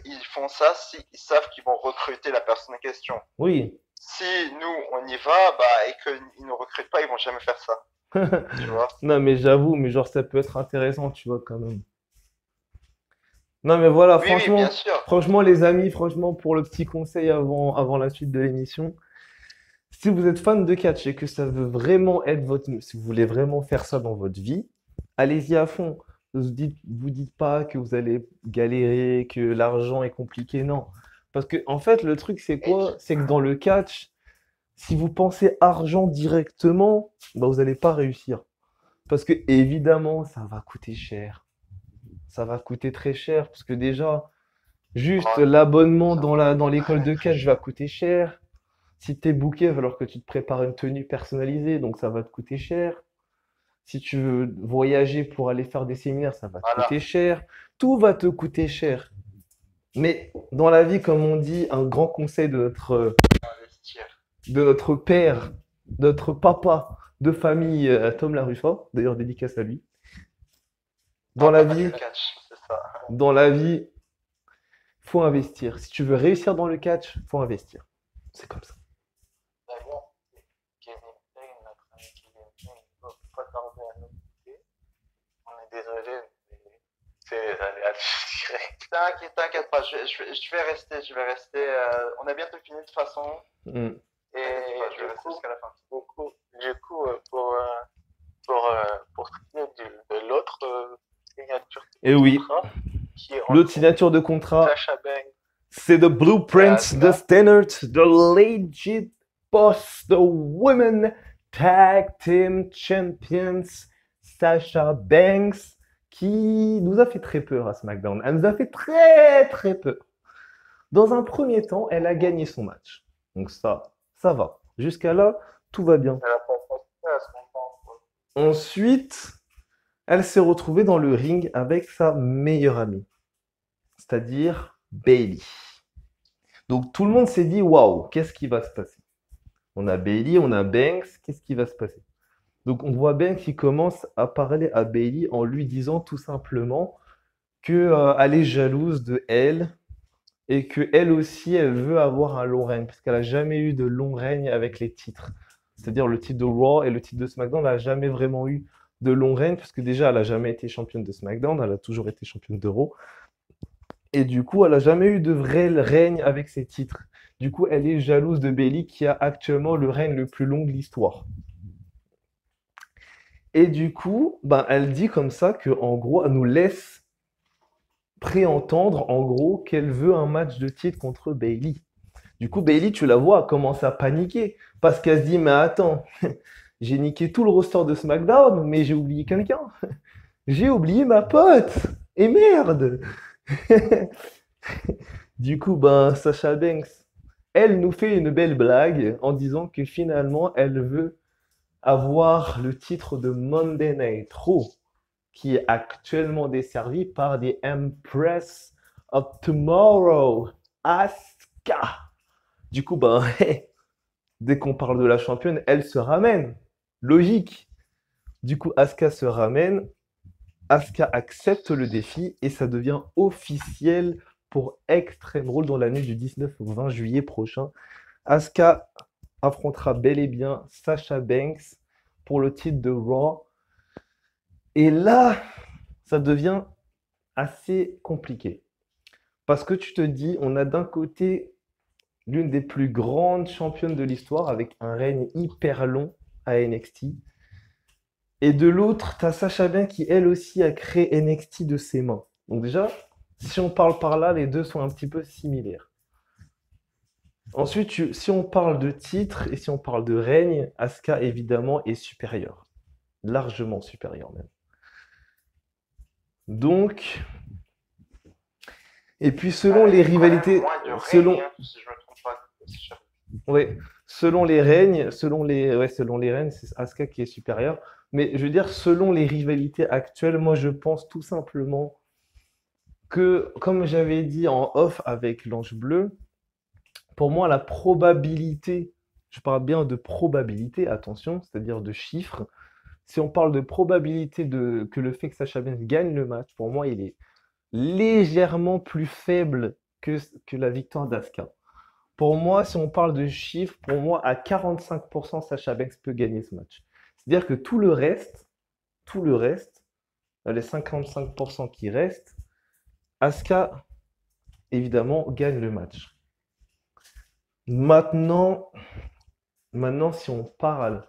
ils font ça s'ils savent qu'ils vont recruter la personne en question. Oui. Si nous, on y va, bah, et qu'ils ne recrutent pas, ils vont jamais faire ça. Tu vois? Non mais j'avoue, mais genre ça peut être intéressant, tu vois quand même. Non mais voilà, Oui, oui, bien franchement, sûr. franchement les amis, franchement pour le petit conseil avant la suite de l'émission, si vous êtes fan de catch et que ça veut vraiment être si vous voulez vraiment faire ça dans votre vie, allez-y à fond. Vous dites pas que vous allez galérer, que l'argent est compliqué, non. Parce que en fait le truc c'est Et quoi? C'est que dans le catch, si vous pensez argent directement, bah vous n'allez pas réussir. Parce que évidemment ça va coûter cher. Ça va coûter très cher parce que déjà, juste ouais, l'abonnement ça dans va dans l'école très de très catch va cher. coûter cher. Si t'es booké, il va falloir que tu te prépares une tenue personnalisée, donc ça va te coûter cher. Si tu veux voyager pour aller faire des séminaires, ça va te Voilà, coûter cher. Tout va te coûter cher. Mais dans la vie, comme on dit, un grand conseil investir. de notre père, notre papa de famille, Tom Laruffa, d'ailleurs dédicace à lui. Dans la Papa vie, du catch, c'est ça. dans la vie, faut investir. Si tu veux réussir dans le catch, faut investir. C'est comme ça. D'ailleurs, Kevin Payne, notre ami Kevin Payne, il ne faut pas tarder à nous quitter. On est désolé, mais c'est les aléas du direct. T'inquiète pas, je vais rester. On a bientôt fini de toute façon. Mm. Et T'inquiète pas, je vais du rester coup, jusqu'à la fin. pour ce qui est de l'autre signature Et de oui, contrat, qui est l'autre entre signature de contrat, Sasha Banks c'est The et Blueprint, The Asuka. Standard, The Legit Boss, The Women Tag Team Champions, Sasha Banks, qui nous a fait très peur à SmackDown. Elle nous a fait très très peur. Dans un premier temps, elle a gagné son match. Donc ça va. Jusqu'à là, tout va bien. Elle a pas pensé à ce moment. Ensuite, elle s'est retrouvée dans le ring avec sa meilleure amie, c'est-à-dire Bailey. Donc tout le monde s'est dit waouh, qu'est-ce qui va se passer? On a Bailey, on a Banks, qu'est-ce qui va se passer? Donc on voit Banks qui commence à parler à Bailey en lui disant tout simplement que elle est jalouse de elle et que elle aussi elle veut avoir un long règne parce qu'elle a jamais eu de long règne avec les titres. C'est-à-dire le titre de Raw et le titre de SmackDown, elle n'a jamais vraiment eu de long règne, parce que déjà, elle n'a jamais été championne de SmackDown, elle a toujours été championne de Raw. Et du coup, elle n'a jamais eu de vrai règne avec ses titres. Du coup, elle est jalouse de Bayley qui a actuellement le règne le plus long de l'histoire. Et du coup, ben, elle dit comme ça que, en gros, elle nous laisse préentendre, en gros, qu'elle veut un match de titre contre Bayley. Du coup, Bayley, tu la vois, elle commence à paniquer parce qu'elle se dit, mais attends, j'ai niqué tout le roster de SmackDown, mais j'ai oublié quelqu'un. J'ai oublié ma pote. Et merde. Du coup, ben, Sasha Banks, elle nous fait une belle blague en disant que finalement, elle veut avoir le titre de Monday Night Raw, qui est actuellement desservi par des Empress of Tomorrow, Asuka. Du coup, ben, dès qu'on parle de la championne, elle se ramène. Logique. Du coup, Asuka se ramène. Asuka accepte le défi et ça devient officiel pour Extreme Rules dans la nuit du 19 au 20 juillet prochain. Asuka affrontera bel et bien Sasha Banks pour le titre de Raw. Et là, ça devient assez compliqué. Parce que tu te dis, on a d'un côté l'une des plus grandes championnes de l'histoire avec un règne hyper long à NXT. Et de l'autre, tu as Sasha Banks qui, elle aussi, a créé NXT de ses mains. Donc déjà, si on parle par là, les deux sont un petit peu similaires. Ensuite, si on parle de titre et si on parle de règne, Asuka, évidemment, est supérieure. Largement supérieure même. Donc, et puis selon les rivalités, selon, si je me trompe pas. ouais, selon les règnes, c'est Asuka qui est supérieure. Mais je veux dire, selon les rivalités actuelles, moi je pense tout simplement que, comme j'avais dit en off avec l'Ange Bleu, pour moi la probabilité, je parle bien de probabilité, attention, c'est-à-dire de chiffres. Si on parle de probabilité que le fait que Sacha Banks gagne le match, pour moi il est légèrement plus faible que la victoire d'Asuka. Pour moi, si on parle de chiffres, pour moi, à 45%, Sasha Banks peut gagner ce match. C'est-à-dire que tout le reste, les 55% qui restent, Asuka, évidemment, gagne le match. Maintenant, si on parle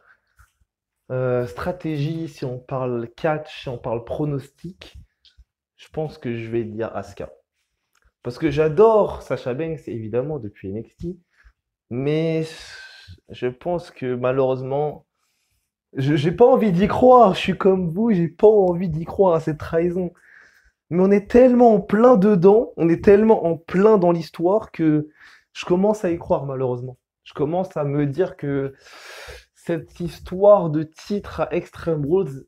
stratégie, si on parle catch, si on parle pronostic, je pense que je vais dire Asuka. Parce que j'adore Sasha Banks, évidemment, depuis NXT, mais je pense que malheureusement, j'ai pas envie d'y croire. Je suis comme vous, j'ai pas envie d'y croire à cette trahison. Mais on est tellement en plein dedans, on est tellement en plein dans l'histoire que je commence à y croire, malheureusement. Je commence à me dire que cette histoire de titre à Extreme Rules,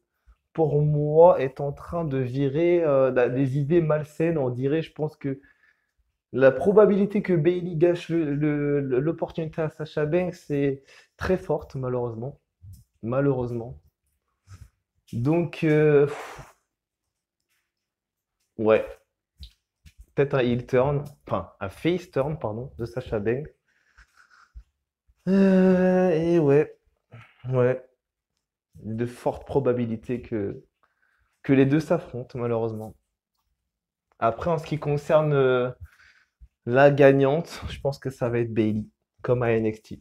pour moi, est en train de virer des idées malsaines. On dirait, je pense que la probabilité que Bayley gâche l'opportunité à Sasha Banks est très forte, malheureusement. Malheureusement. Donc, ouais, peut-être un heel turn, enfin un face turn, pardon, de Sasha Banks. Et ouais, de fortes probabilités que les deux s'affrontent, malheureusement. Après, en ce qui concerne la gagnante, je pense que ça va être Bayley, comme à NXT.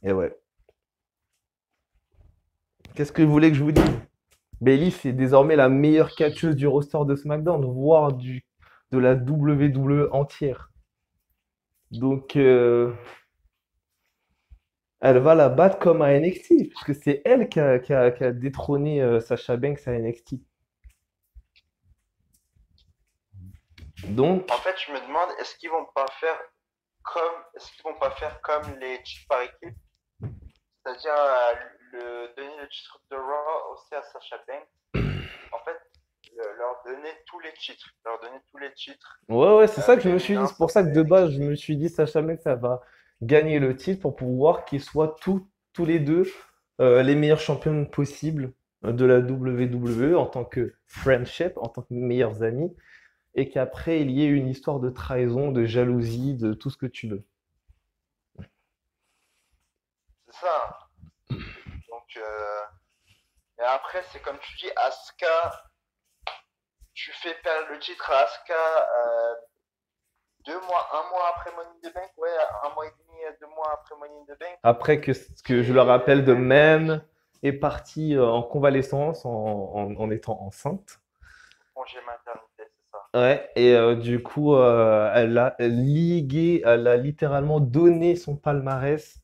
Et ouais. Qu'est-ce que vous voulez que je vous dise? Bayley, c'est désormais la meilleure catcheuse du roster de SmackDown, voire de la WWE entière. Donc, elle va la battre comme à NXT, puisque c'est elle qui a détrôné Sasha Banks à NXT. Donc, En fait, je me demande, est-ce qu'ils vont pas faire comme les titres par équipe, c'est-à-dire donner le titre de Raw aussi à Sasha Banks. En fait, leur donner tous les titres. ouais, c'est ça que je me suis dit. Féminins, C'est pour ça ça peut que de base, je NXT. me suis dit, Sasha Banks, ça va gagner le titre pour pouvoir qu'ils soient tous les deux les meilleurs champions possibles de la WWE en tant que friendship, en tant que meilleurs amis, et qu'après, il y ait une histoire de trahison, de jalousie, de tout ce que tu veux. C'est ça. Donc, Et après, c'est comme tu dis, Asuka, tu fais perdre le titre à Asuka 2 mois, 1 mois après Money in the Bank, ouais, 1 mois et demi, 2 mois après Money in the Bank. Après que, que je le Et rappelle, de même est partie en convalescence en étant enceinte. congé maternité, c'est ça. Ouais, et du coup, elle a littéralement donné son palmarès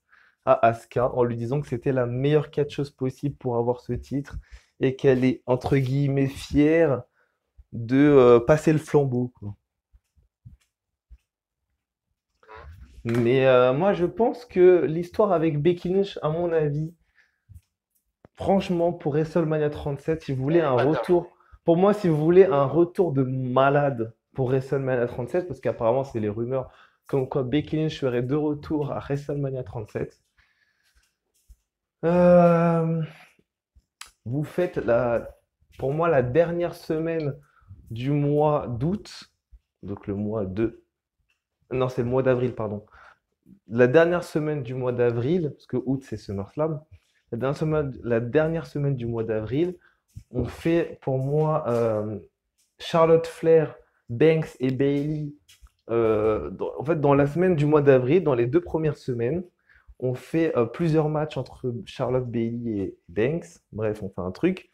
à Asuka en lui disant que c'était la meilleure catcheuse possible pour avoir ce titre et qu'elle est entre guillemets fière de passer le flambeau, quoi. Mais moi, je pense que l'histoire avec Becky Lynch, à mon avis, franchement, pour WrestleMania 37, si vous voulez Elle n'est un pas retour, terminée. pour moi, si vous voulez un retour de malade pour WrestleMania 37, parce qu'apparemment, c'est les rumeurs comme quoi Becky Lynch ferait de retour à WrestleMania 37, euh, vous faites pour moi, la dernière semaine du mois d'août, donc le mois de, non, c'est le mois d'avril, pardon. La dernière semaine du mois d'avril, parce que août, c'est SummerSlam, la dernière semaine du mois d'avril, on fait pour moi Charlotte Flair, Banks et Bailey. En fait, dans la semaine du mois d'avril, dans les 2 premières semaines, on fait plusieurs matchs entre Charlotte, Bailey et Banks. Bref, on fait un truc.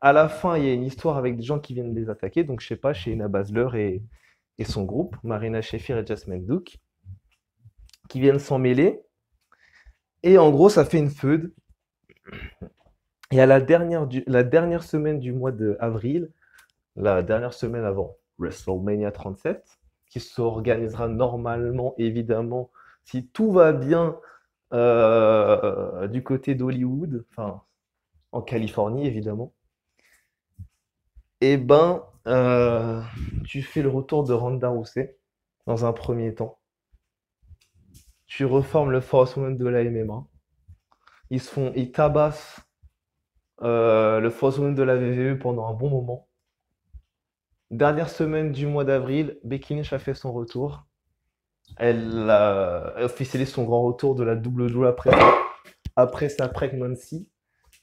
À la fin, il y a une histoire avec des gens qui viennent les attaquer. Donc, je sais pas, Shayna Baszler et son groupe, Marina Shafir et Jasmine Duke, qui viennent s'en mêler. Et en gros, ça fait une feud. Et à la dernière semaine du mois d'avril, la dernière semaine avant WrestleMania 37, qui s'organisera normalement, évidemment, si tout va bien, du côté d'Hollywood, enfin, en Californie, évidemment. Et ben, tu fais le retour de Ronda Rousey dans un premier temps. Tu reformes le Force Woman de la MMA. Ils tabassent le Force Woman de la WWE pendant un bon moment. Dernière semaine du mois d'avril, Becky Lynch a fait son retour. Elle a officialisé son grand retour de la WWE après sa pregnancy.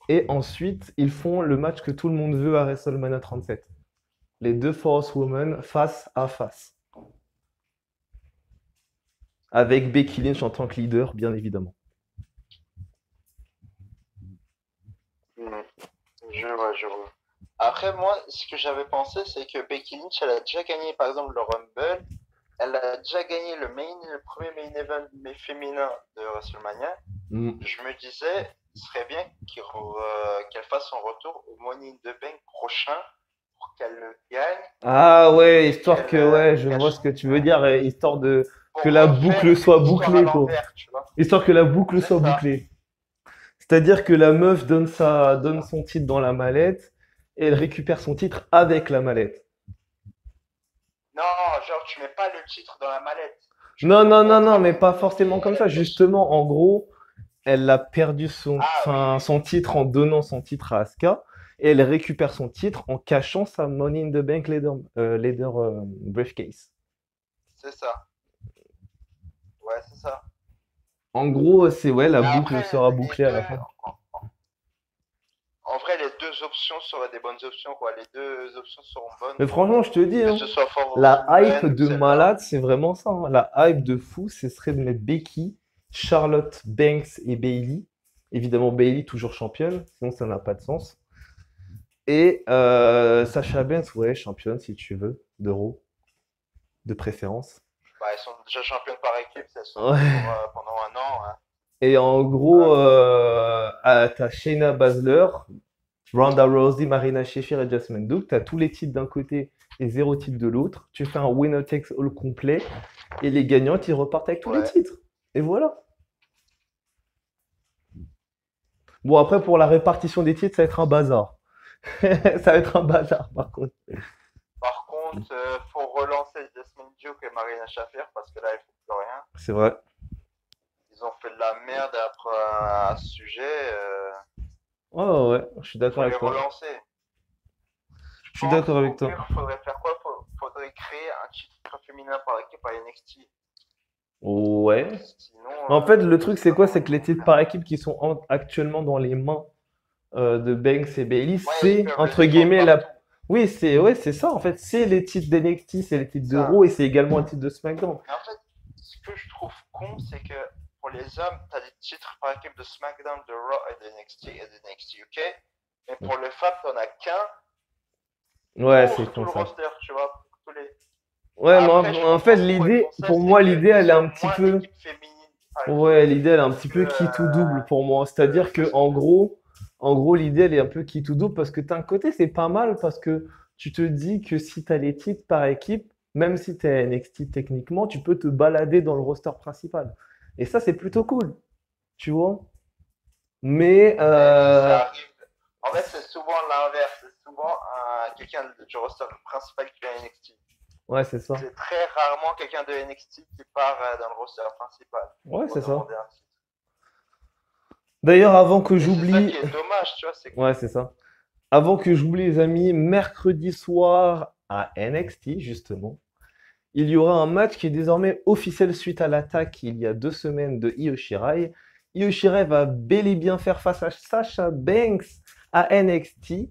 Et ensuite, ils font le match que tout le monde veut à WrestleMania 37. Les deux Force Women face à face. Avec Becky Lynch en tant que leader, bien évidemment. Hmm. Je vois, je vois. Après, moi, ce que j'avais pensé, c'est que Becky Lynch, elle a déjà gagné, par exemple, le Rumble. Elle a déjà gagné le premier main event mais féminin de WrestleMania. Mm. Je me disais, ce serait bien qu'elle fasse son retour au Money in the Bank prochain pour qu'elle le gagne Ah ouais, et histoire que, ouais, je vois ce que tu veux dire, histoire que pour la refaire boucle soit l'histoire à bouclée, quoi. l'envers, tu vois. Histoire que la boucle C'est soit ça. bouclée. C'est-à-dire que la meuf donne son titre dans la mallette et elle récupère son titre avec la mallette. Non, genre, tu mets pas le titre dans la mallette. Tu Non, le non, non, montres non, à mais tout le pas monde forcément et comme elle ça. accroche. Justement, en gros, elle a perdu Ah oui, oui. son titre en donnant son titre à Asuka et elle récupère son titre en cachant sa Money in the Bank leather briefcase. C'est ça. Ouais, c'est ça. En gros, c'est ouais, la Mais boucle après, sera les bouclée à la deux, fin. en vrai, les deux options seraient des bonnes options, quoi. Les deux options seront bonnes, Mais franchement, je te dis, que hein, ce soit Force la hype Woman ou de celle-là. malade, c'est vraiment ça, hein. La hype de fou, ce serait de mettre Becky, Charlotte, Banks et Bailey. Évidemment, Bailey toujours championne, sinon ça n'a pas de sens. Et Sasha Banks, ouais, championne si tu veux, d'Euro, de préférence. Bah, elles sont déjà championnes par équipe, elles sont toujours Ouais. pendant un an, hein. Et en gros, Voilà. t'as Shayna Baszler, Ronda Rousey, Marina Shafir et Jasmine Duke. T'as tous les titres d'un côté et zéro titre de l'autre. Tu fais un winner takes all complet et les gagnantes, ils repartent avec tous les Ouais. titres. Et voilà. Bon, après, pour la répartition des titres, ça va être un bazar. Ça va être un bazar, par contre. Par contre, faut relancer Jasmine Duke et Marina Shafir parce que là, il faut plus rien. C'est vrai. Ils ont fait de la merde après à ce sujet. Oh, ouais, je suis d'accord Faut les avec toi. relancer. Je Je suis pense d'accord au avec toi. pire, faudrait faire quoi? Faudrait créer un titre féminin par équipe à NXT. Ouais. Sinon, En fait, le truc, c'est c'est pas quoi? comment C'est que ils les vont titres faire. par équipe qui sont actuellement dans les mains de Banks et Bailey, Ouais, ils c'est peuvent le entre défendre guillemets partout. la. Oui, c'est ouais, c'est ça en fait. C'est les titres d'NXT, c'est les titres de Ça. Raw et c'est également les titres de SmackDown. Mais en fait, ce que je trouve con, c'est que pour les hommes, tu as des titres par équipe de SmackDown, de Raw et de NXT et de NXT UK. Mais pour les femmes, t'en as qu'un Ouais, c'est pour tout con le ça. roster, tu vois. Pour tous les... Ouais, moi, Après, je en fait, comprends pourquoi ils l'idée, font ça, pour c'est moi, l'idée, elle qu'ils est ont un petit moins peu. d'équipes féminines par équipe Ouais, l'idée, elle est un petit que, peu qui tout double pour moi. C'est-à-dire que, en gros, l'idée, elle est un peu qui tout double parce que d'un côté, c'est pas mal parce que tu te dis que si tu as les titres par équipe, même si tu es NXT techniquement, tu peux te balader dans le roster principal. Et ça, c'est plutôt cool, tu vois. Mais, même si ça arrive. En fait, c'est souvent l'inverse. C'est souvent quelqu'un du roster principal qui vient à NXT. ouais, c'est ça. C'est très rarement quelqu'un de NXT qui part dans le roster principal Ouais, pour c'est ça. demander un titre. D'ailleurs, avant que Et c'est ça j'oublie, qui est dommage, tu vois. C'est ouais, c'est ça. Avant que j'oublie, les amis, mercredi soir à NXT, justement, il y aura un match qui est désormais officiel suite à l'attaque il y a 2 semaines de Io Shirai. Io Shirai va bel et bien faire face à Sasha Banks à NXT.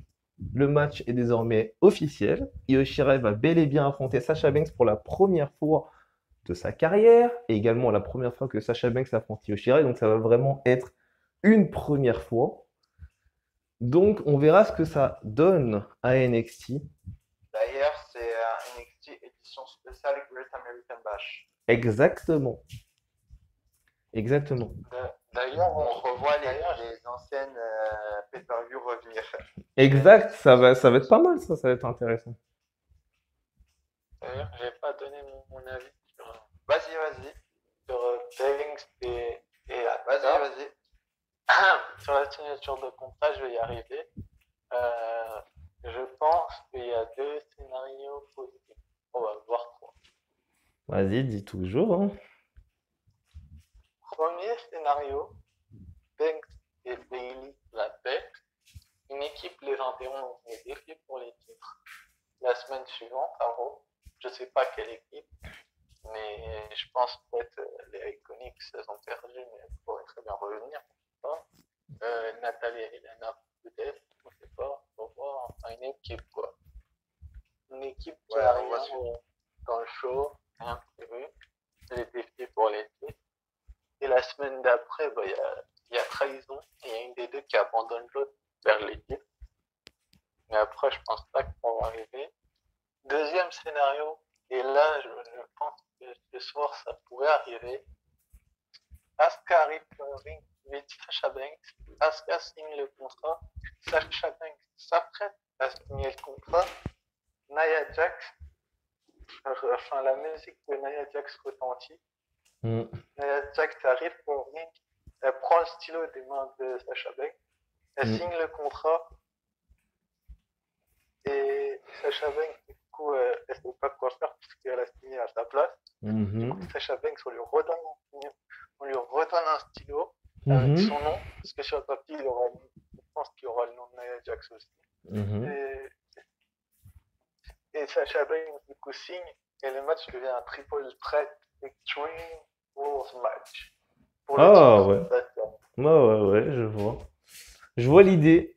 Le match est désormais officiel. Io Shirai va bel et bien affronter Sasha Banks pour la première fois de sa carrière et également la première fois que Sasha Banks affronte Io Shirai. Donc ça va vraiment être une première fois. Donc on verra ce que ça donne à NXT. D'ailleurs, c'est un NXT édition spéciale Great American Bash. Exactement. Exactement. D'ailleurs, On revoit les anciennes pay-per-view revenir. Exact, ça va être pas mal, ça va être intéressant. d'ailleurs, j'ai pas donné mon avis Vas-y, vas-y. sur Banks et Vas-y, Asuka. vas-y. Sur la signature de contrat, je vais y arriver. Je pense qu'il y a 2 scénarios positifs. On va voir 3. Vas-y, dis toujours, hein. Premier scénario, Banks et Bailey la paix. Une équipe les interrompt et défie pour les titres. La semaine suivante, à Raw, je sais pas quelle équipe, mais je pense peut-être les Iconics, elles ont perdu, mais elles pourraient très bien revenir. Nathalie et Elena, peut-être, on sait pas. Faut voir. Enfin, une équipe, quoi. Une équipe qui Ouais, a on va rien suivre. dans le show, rien prévu. Les défis pour les titres. Et la semaine d'après, bah, y a trahison. Et il y a une des deux qui abandonne l'autre vers l'équipe. Mais après, je pense pas qu'ils vont arriver. Deuxième scénario, et là, je pense que ce soir, ça pourrait arriver. Asuka arrive dans le ring avec Sasha Banks. Asuka signe le contrat. Sasha Banks s'apprête à signer le contrat. Nia Jax, enfin la musique de Nia Jax retentit. Nia Jax arrive dans le ring. Elle prend le stylo des mains de Sasha Banks. Elle signe le contrat. Et Sasha Banks, du coup, elle ne sait pas quoi faire puisqu'elle a signé à sa place. Du coup, Sasha Banks, on lui redonne un stylo avec son nom, parce que sur le papier, je pense qu'il y aura le nom de Nia Jax aussi. Et Sasha Banks, du coup, signe, et le match devient un triple threat Extreme Rules match. Ah ouais. Ouais, je vois. Je vois l'idée.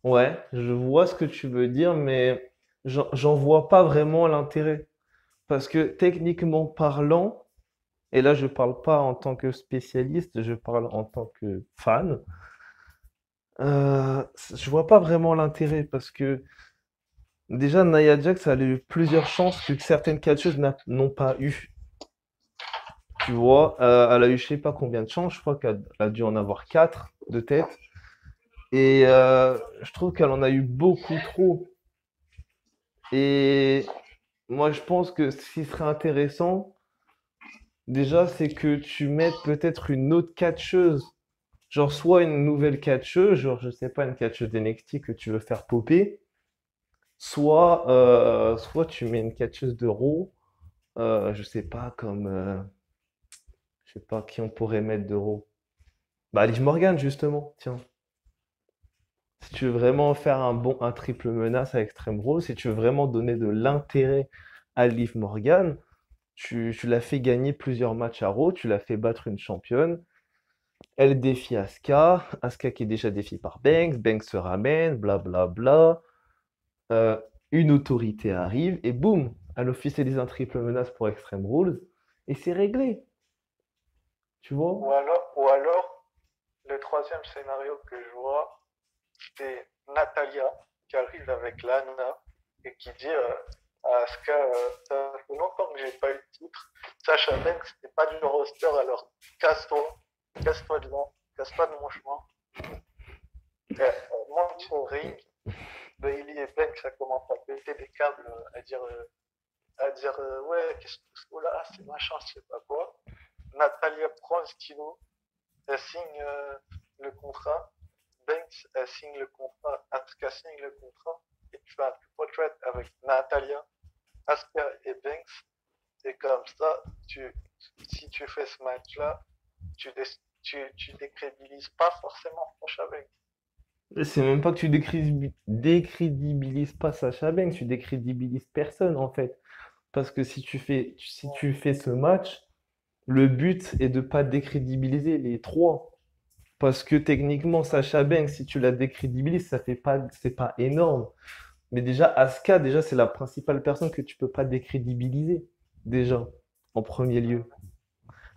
Ouais, je vois ce que tu veux dire, mais j'en vois pas vraiment l'intérêt. Parce que techniquement parlant, et là je parle pas en tant que spécialiste, je parle en tant que fan, je vois pas vraiment l'intérêt parce que déjà Nia Jax a eu plusieurs chances que certaines catcheuses n'ont pas eu. Tu vois, elle a eu je sais pas combien de chances, je crois qu'elle a dû en avoir 4 de tête. Et je trouve qu'elle en a eu beaucoup trop. Et moi je pense que ce qui serait intéressant, déjà, c'est que tu mettes peut-être une autre catcheuse. Genre, soit une nouvelle catcheuse, genre, je sais pas, une catcheuse d'NXT que tu veux faire popper, soit tu mets une catcheuse de Raw, je sais pas, je sais pas qui on pourrait mettre de Raw. Bah, Liv Morgan, justement, tiens. Si tu veux vraiment faire un triple menace à Extreme Raw, si tu veux vraiment donner de l'intérêt à Liv Morgan, tu l'as fait gagner plusieurs matchs à Raw, tu l'as fait battre une championne. Elle défie Asuka. Asuka qui est déjà défiée par Banks. Banks se ramène, blablabla. Euh, une autorité arrive et boum, elle officialise un triple menace pour Extreme Rules et c'est réglé. Tu Ou vois? alors, le troisième scénario que je vois, c'est Natalia qui arrive avec Lana et qui dit à Asuka, ça fait longtemps que j'ai pas eu le titre. Sacha Banks, c'est pas du roster, alors casse-toi, casse-toi de là, casse-toi de mon chemin. Monte au ring, Bailey et Banks, ça commence à péter des câbles, à dire ouais, qu'est-ce que c'est là, c'est machin, je sais pas quoi. Natalia prend le stylo, elle signe le contrat. Banks elle signe le contrat, Asuka signe le contrat, et tu fais un triple threat avec Natalia, Asuka et Banks, et comme ça, si tu fais ce match-là, tu décrédibilises pas forcément Sasha Banks. C'est même pas que tu décrédibilises pas Sacha Banks, tu décrédibilises personne en fait. Parce que si tu fais ce match, le but est de pas décrédibiliser les trois. Parce que techniquement, Sacha Banks, si tu la décrédibilises, c'est pas énorme. Mais déjà, Asuka, déjà, c'est la principale personne que tu peux pas décrédibiliser. Déjà, en premier lieu.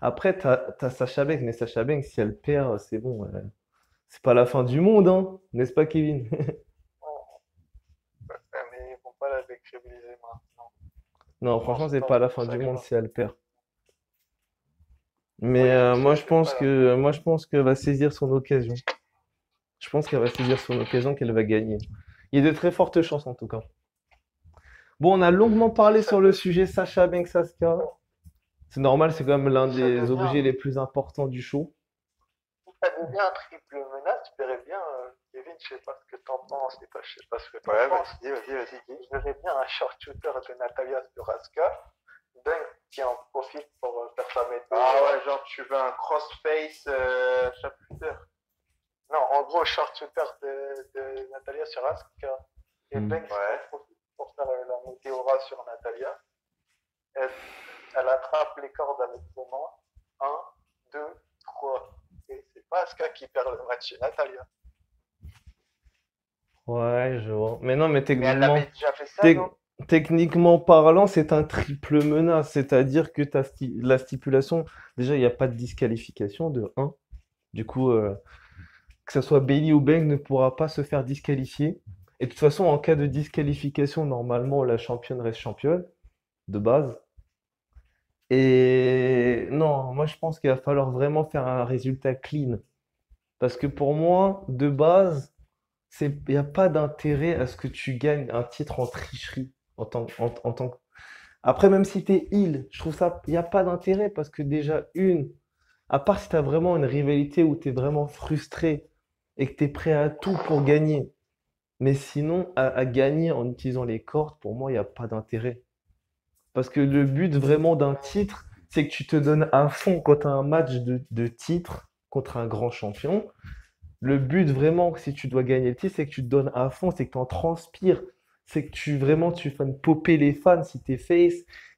Après, t'as Sacha Banks, mais Sacha Banks, si elle perd, c'est bon. C'est pas la fin du monde, hein. N'est-ce pas, Kevin? Mais ils vont pas la décrédibiliser maintenant. Non, Je franchement, pense c'est pas, pas la c'est pour fin ça du que je monde vois. si elle perd. Mais Oui, je sais, c'est pas la fin. moi, je pense qu'elle va saisir son occasion. Je pense qu'elle va saisir son occasion, qu'elle va gagner. Il y a de très fortes chances, en tout cas. Bon, on a longuement Si parlé ça, sur le sujet Sacha Banks Asuka. C'est normal, c'est quand même l'un si ça des devient, objets les plus importants du show. si ça devient un triple menace, je verrais bien, Kevin, je sais pas ce que t'en penses, je sais pas ce que t'en Ouais, penses. vas-y, dis. Je verrais bien un shooter de Natalia sur Asuka, Dunk qui en profite pour faire sa météo. Ah ouais, genre tu veux un crossface sharpshooter. Non, en gros, shooter de Natalia sur Asuka. Et Hmm. Banks Ouais. en profite pour faire la météora sur Natalia. Elle, elle attrape les cordes avec ses mains. Un, deux, trois. Et c'est pas Asuka qui perd le match, c'est Natalia. Ouais, je vois. Mais non, mais Mais elle avait techniquement, déjà fait ça, tec- non? techniquement parlant, c'est un triple menace. C'est-à-dire que la stipulation, déjà, il n'y a pas de disqualification de un. Du coup, que ce soit Bailey ou Bang ne pourra pas se faire disqualifier. Et de toute façon, en cas de disqualification, normalement, la championne reste championne, de base. Et non, moi je pense qu'il va falloir vraiment faire un résultat clean. Parce que pour moi, de base, il n'y a pas d'intérêt à ce que tu gagnes un titre en tricherie. Après, même si t'es heel, je trouve ça, il n'y a pas d'intérêt parce que déjà, à part si tu as vraiment une rivalité où tu es vraiment frustré et que tu es prêt à tout pour gagner. Mais sinon, à gagner en utilisant les cordes, pour moi, il n'y a pas d'intérêt. Parce que le but vraiment d'un titre, c'est que tu te donnes à fond quand tu as un match de titre contre un grand champion. Le but vraiment, si tu dois gagner le titre, c'est que tu te donnes à fond, c'est que tu en transpires, c'est que tu fasses popper les fans si t'es face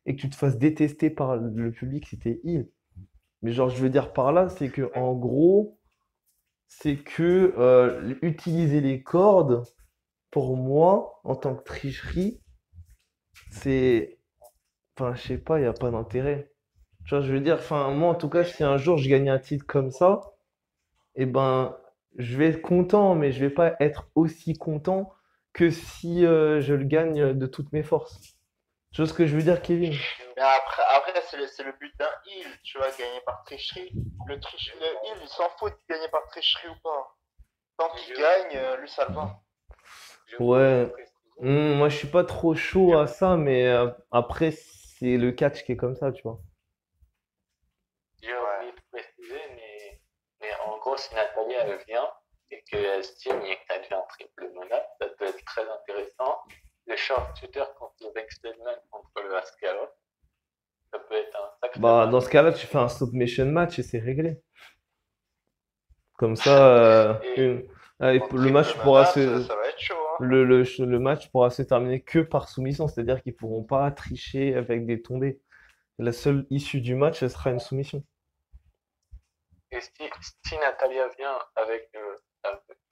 et que tu te fasses détester par le public si t'es heel. Mais genre, je veux dire par là, c'est que en gros, c'est que utiliser les cordes, pour moi, en tant que tricherie, c'est, enfin, je sais pas, il n'y a pas d'intérêt. Tu vois, je veux dire, enfin, moi en tout cas, si un jour je gagne un titre comme ça, eh ben, je vais être content, mais je vais pas être aussi content que si je le gagne de toutes mes forces. Tu vois ce que je veux dire, Kevin? Mais après c'est le but d'un heal, tu vois, gagner par tricherie. Le heal, il s'en fout de gagner par tricherie ou pas. Tant qu'il gagne, lui, ça le va. J'ai oublié de Ouais, préciser. moi je suis pas trop chaud à ça, mais après, c'est le catch qui est comme ça, tu vois. J'ai Ouais. oublié de préciser, mais en gros, si Nathalie elle vient et qu'elle signe et que ça devient un triple menace, ça peut être très intéressant. Le shooter contre le Backstatement contre le Asuka, ça peut être un sacré Bah, dans match. ce cas-là, tu fais un submission match et c'est réglé. Comme ça, Et allez, En le triple match pourra menace, se, ça va être chaud, hein. le match pourra se terminer que par soumission, c'est-à-dire qu'ils pourront pas tricher avec des tombées. La seule issue du match, ce sera une soumission. Et Et si Natalia vient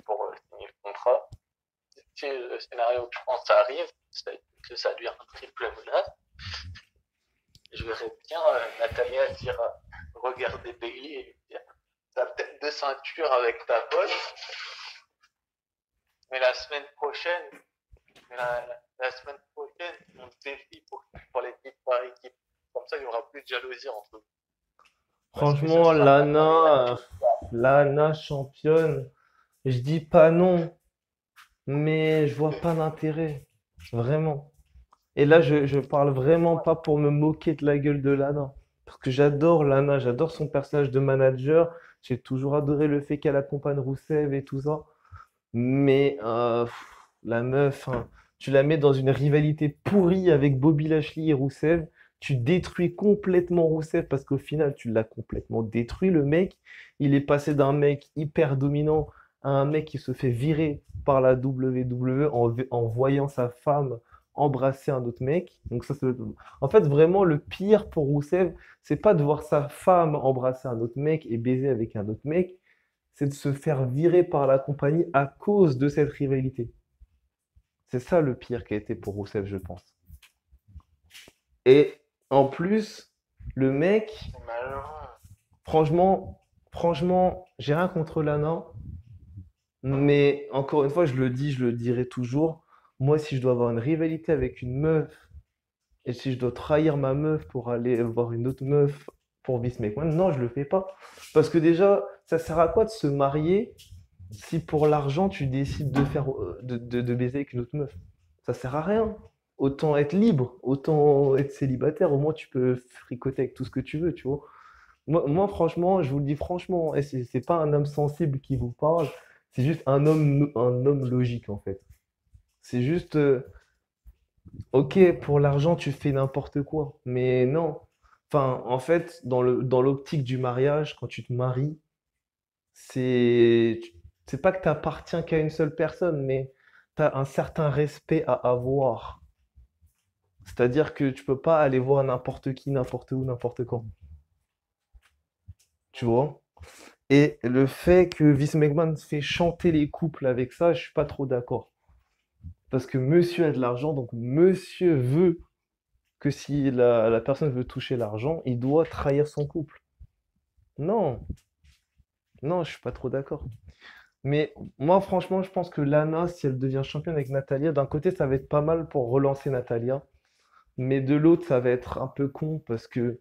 pour signer le contrat, si le scénario que je pense ça arrive, que ça devient un triple menace, je verrais bien Natalia dire regardez Bailey et lui dire t'as peut-être deux ceintures avec ta pote, mais la semaine prochaine, on te défie pour les titres par équipe. Comme ça, il n'y aura plus de jalousie entre eux. Franchement, Lana championne, je dis pas non, mais je vois pas d'intérêt. Vraiment. Et là, je parle vraiment pas pour me moquer de la gueule de Lana. Parce que j'adore Lana, j'adore son personnage de manager. J'ai toujours adoré le fait qu'elle accompagne Roussev et tout ça. Mais la meuf, hein, tu la mets dans une rivalité pourrie avec Bobby Lashley et Roussev. Tu détruis complètement Roussev parce qu'au final, tu l'as complètement détruit, le mec. Il est passé d'un mec hyper dominant à un mec qui se fait virer par la WWE en voyant sa femme embrasser un autre mec. Donc ça, en fait, vraiment, le pire pour Roussev, c'est pas de voir sa femme embrasser un autre mec et baiser avec un autre mec, c'est de se faire virer par la compagnie à cause de cette rivalité. C'est ça le pire qui a été pour Rousseff, je pense. Et en plus, le mec, C'est malheureux. franchement, j'ai rien contre Lana, mais encore une fois, je le dis, je le dirai toujours. Moi, si je dois avoir une rivalité avec une meuf, et si je dois trahir ma meuf pour aller voir une autre meuf pour Vince McMahon, non, je le fais pas. Parce que déjà, ça sert à quoi de se marier si pour l'argent tu décides de faire de baiser avec une autre meuf? Ça sert à rien. Autant être libre, autant être célibataire, au moins tu peux fricoter avec tout ce que tu veux, tu vois. Moi, franchement, je vous le dis franchement, et c'est pas un homme sensible qui vous parle, c'est juste un homme logique en fait. C'est juste, ok, pour l'argent tu fais n'importe quoi, mais non. Enfin, en fait, dans l'optique du mariage, quand tu te maries, c'est c'est pas que tu appartiens qu'à une seule personne, mais tu as un certain respect à avoir. C'est-à-dire que tu peux pas aller voir n'importe qui, n'importe où, n'importe quand. Tu vois? Et le fait que Vince McMahon fait chanter les couples avec ça, je suis pas trop d'accord. Parce que monsieur a de l'argent, donc monsieur veut que si la personne veut toucher l'argent, il doit trahir son couple. Non, non, je suis pas trop d'accord. Mais moi, franchement, je pense que Lana, si elle devient championne avec Natalia, d'un côté, ça va être pas mal pour relancer Natalia. Mais de l'autre, ça va être un peu con parce que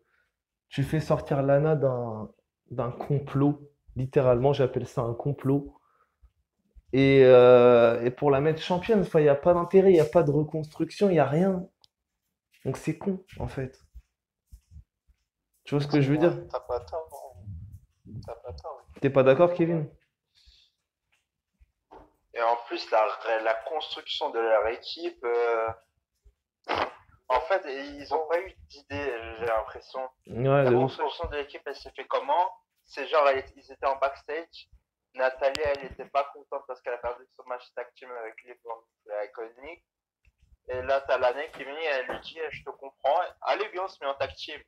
tu fais sortir Lana d'un complot. Littéralement, j'appelle ça un complot. Et pour la mettre championne, enfin, il n'y a pas d'intérêt, il n'y a pas de reconstruction, il n'y a rien. Donc c'est con, en fait. Tu vois ce que je veux dire? T'as pas tort. T'as pas tort. T'es pas d'accord, Kevin? Et en plus, la construction de leur équipe, en fait, ils ont pas eu d'idée, j'ai l'impression. Ouais, La de ouf. construction de l'équipe, elle s'est fait comment? C'est genre, ils étaient en backstage. Natalia, elle était pas contente parce qu'elle a perdu son match tag team avec les iconique. Et là, t'as l'année qui vient, elle lui dit, je te comprends. Allez, bien, on se met en tag team.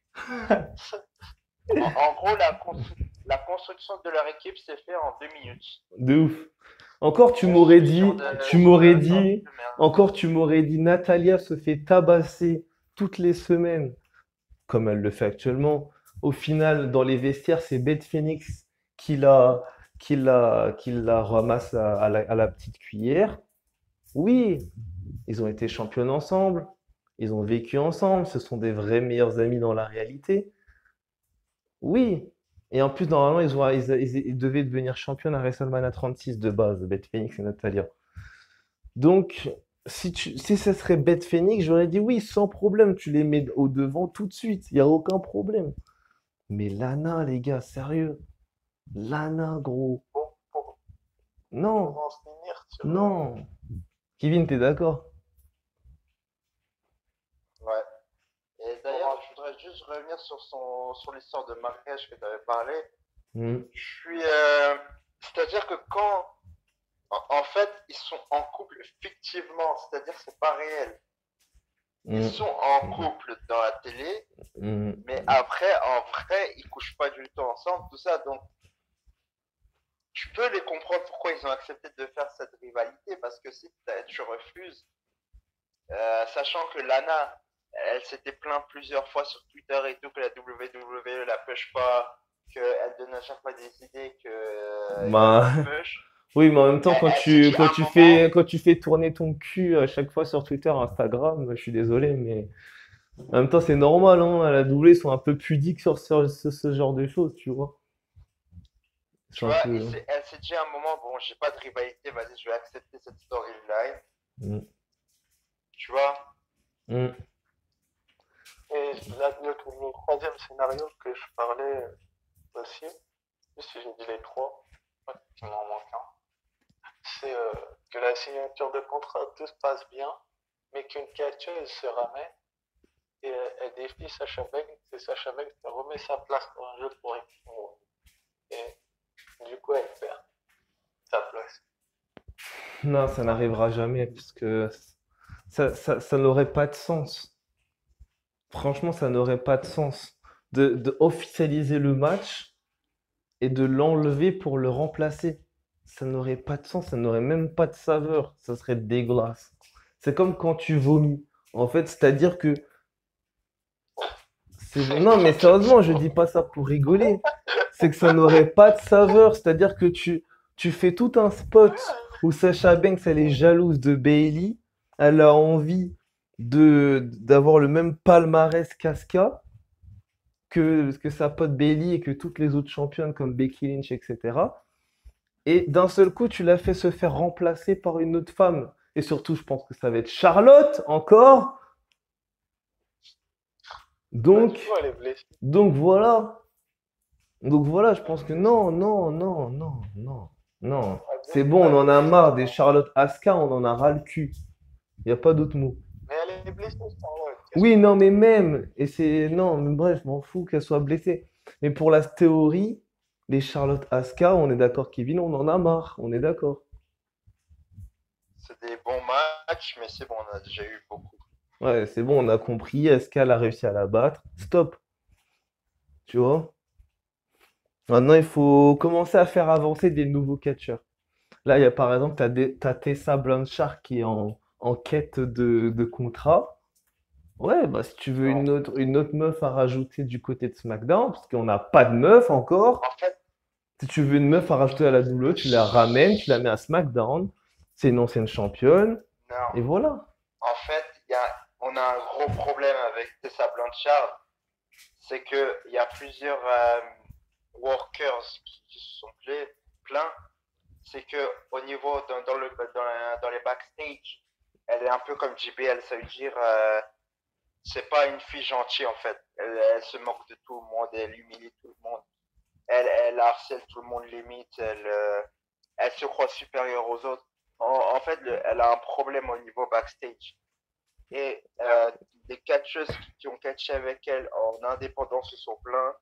En gros, la construction de leur équipe s'est faite en 2 minutes. De ouf. Encore, encore, tu m'aurais dit, Natalia se fait tabasser toutes les semaines, comme elle le fait actuellement. Au final, dans les vestiaires, c'est Beth Phoenix qui la ramasse à la petite cuillère. Oui, ils ont été championnes ensemble, ils ont vécu ensemble, ce sont des vrais meilleurs amis dans la réalité. Oui. Et en plus, normalement, ils devaient devenir championnes à WrestleMania 36 de base, Beth Phoenix et Natalia. Donc, si ça serait Beth Phoenix, j'aurais dit oui, sans problème, tu les mets au devant tout de suite, il n'y a aucun problème. Mais Lana, les gars, sérieux. Lana, gros. Bon, pour Non, en finir sur. non. Kevin, t'es d'accord? Ouais. Et d'ailleurs, je voudrais juste revenir sur l'histoire de mariage que tu avais parlé. Hmm. Je suis, c'est-à-dire que en fait, ils sont en couple fictivement, c'est-à-dire que c'est pas réel. Ils Hmm. sont en couple dans la télé, Hmm. mais après, en vrai, ils couchent pas du tout ensemble, tout ça. Donc, tu peux les comprendre pourquoi ils ont accepté de faire cette rivalité, parce que si tu refuses, sachant que Lana, elle s'était plainte plusieurs fois sur Twitter et tout, que la WWE la push pas, qu'elle donne à chaque fois des idées, qu'il n'y a Bah, pas de push. oui, mais en même temps, Elle s'est dit à un moment, quand tu fais tourner ton cul à chaque fois sur Twitter, Instagram, je suis désolé, mais en même temps, c'est normal, hein, à la doublée, ils sont un peu pudiques sur ce genre de choses, tu vois. C'est tu un vois, peu. elle s'est dit à un moment, bon, j'ai pas de rivalité, vas-y, je vais accepter cette storyline, Mm, tu vois. mm. Et le troisième scénario que je parlais aussi, si j'ai dit les trois, ouais, il m'en manque un, c'est que la signature de contrat, tout se passe bien, mais qu'une catcheuse se ramène et elle défie Sacha Banks, et Sacha Banks remet sa place dans un jeu pour Extreme. Et du coup, elle perd sa place. Non, ça n'arrivera jamais, parce que ça n'aurait pas de sens. Franchement, ça n'aurait pas de sens de officialiser le match et de l'enlever pour le remplacer. Ça n'aurait pas de sens, ça n'aurait même pas de saveur. Ça serait dégueulasse. C'est comme quand tu vomis. En fait, c'est-à-dire que non, mais sérieusement, je dis pas ça pour rigoler. C'est que ça n'aurait pas de saveur. C'est-à-dire que tu fais tout un spot où Sacha Banks, elle est jalouse de Bailey. Elle a envie d'avoir le même palmarès qu'Asuka, que sa pote Bailey et que toutes les autres championnes comme Becky Lynch, etc. Et d'un seul coup, tu l'as fait se faire remplacer par une autre femme. Et surtout, je pense que ça va être Charlotte encore. Bah, du Donc, coup, elle est blessée. donc voilà. Donc voilà, je pense que non, non, non, non, non, non. C'est bon, on en a marre des Charlotte Asuka, on en a ras le cul. Il n'y a pas d'autre mot. Mais elle est blessée, Charlotte. Oui, non, mais même, et c'est, non, mais bref, je m'en fous qu'elle soit blessée. Mais pour la théorie, les Charlotte Asuka, on est d'accord, Kevin, on en a marre, on est d'accord. C'est des bons matchs, mais c'est bon, on a déjà eu beaucoup. Ouais, c'est bon, on a compris, Asuka elle a réussi à la battre. Stop, tu vois. Maintenant, il faut commencer à faire avancer des nouveaux catcheurs. Là, il y a par exemple, t'as Tessa Blanchard qui est en quête de contrat. Ouais, bah si tu veux Non. une autre meuf à rajouter du côté de SmackDown, parce qu'on n'a pas de meuf encore. En fait, Si tu veux une meuf à rajouter à la WWE, tu la ramènes, tu la mets à SmackDown. C'est une ancienne championne. non. Et voilà. En fait, on a un gros problème avec Tessa Blanchard. C'est qu'il y a plusieurs workers qui se sont plaints. C'est que au niveau dans les backstage, elle est un peu comme JBL, ça veut dire c'est pas une fille gentille en fait. Elle se moque de tout le monde, elle humilie tout le monde. Elle harcèle tout le monde limite, elle se croit supérieure aux autres. En fait, elle a un problème au niveau backstage. Et des catcheuses qui ont catché avec elle en indépendance se sont plaints.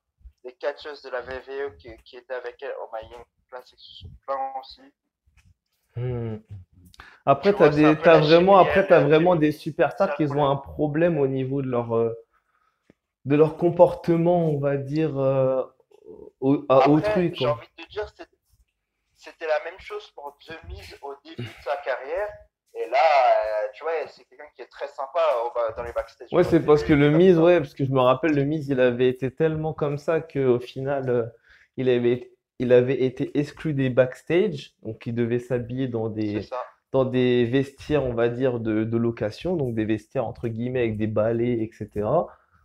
Des catcheuses de la VVE qui étaient avec elle en Mayenne Classic se sont plaints aussi. Hmm. Après, Tu vois, c'est un peu la t'as JBL vraiment des féminine. superstars C'est qui un ont un problème. problème au niveau de leur comportement, on va dire, à Après, autrui, j'ai quoi. envie de te dire, c'était la même chose pour The Miz au début de sa carrière. Et là, tu vois, c'est quelqu'un qui est très sympa dans les backstage. Ouais, Mais au c'est parce début, que il était le comme Miz, ça. ouais, parce que je me rappelle, le Miz, il avait été tellement comme ça qu'au final, il avait été exclu des backstage, donc il devait s'habiller C'est ça. dans des vestiaires, on va dire, de location, donc des vestiaires entre guillemets avec des balais, etc.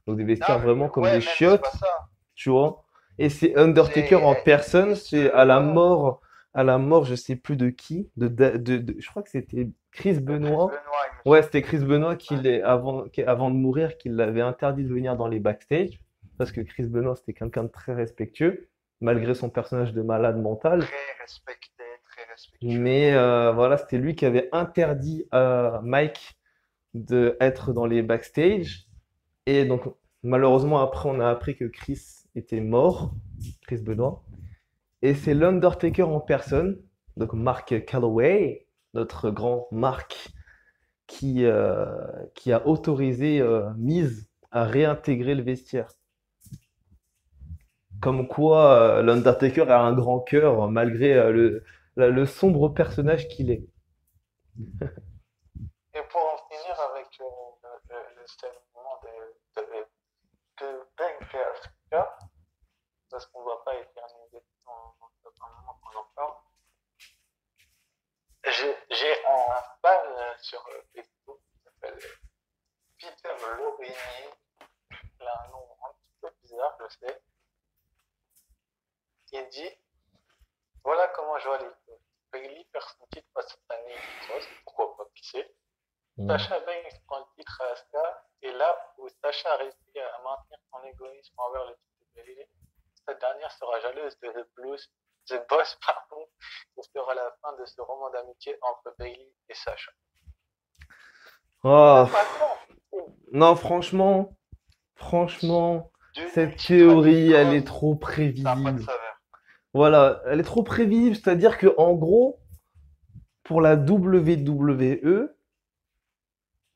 Donc des Non, vestiaires vraiment comme des ouais, même c'est pas chiottes, ça. tu vois. Et c'est Undertaker en personne, Il c'est voilà. à la mort, je sais plus de qui, je crois que c'était Chris Chris Benoit. Benoit, il me Ouais, semble. c'était Chris Benoit Ouais. avant de mourir, qui l'avait interdit de venir dans les backstage, parce que Chris Benoit, c'était quelqu'un de très respectueux, malgré son personnage de malade mental. Très respectueux. Mais voilà, c'était lui qui avait interdit à Mike de être dans les backstage. Et donc, malheureusement, après, on a appris que Chris était mort, Chris Benoit. Et c'est l'Undertaker en personne, donc Mark Calloway, notre grand Mark, qui, euh, qui a autorisé Miz à réintégrer le vestiaire. Comme quoi, l'Undertaker a un grand cœur malgré le sombre personnage qu'il est. Et pour en finir avec le segment que Bang fait à Asuka, parce qu'on ne va pas éterniser dans un moment qu'on en parle, j'ai un fan sur Facebook qui s'appelle Peter Lorini. Il a un nom un petit peu bizarre, je sais. Il dit voilà comment je vois les choses. Bailey perd son titre face à Nikki Cross, pourquoi pas, qui sait. Sacha Banks prend le titre à Asuka, et là où Sacha a réussi à maintenir son égoïsme envers le titre de Bailey, cette dernière sera jalouse de The Boss, pardon, et sera la fin de ce roman d'amitié entre Bailey et Sacha. Oh, Maintenant, non, franchement, cette théorie, elle est trop Ça n'a pas de prévisible. saveur. Voilà, elle est trop prévisible, c'est-à-dire que en gros, pour la WWE,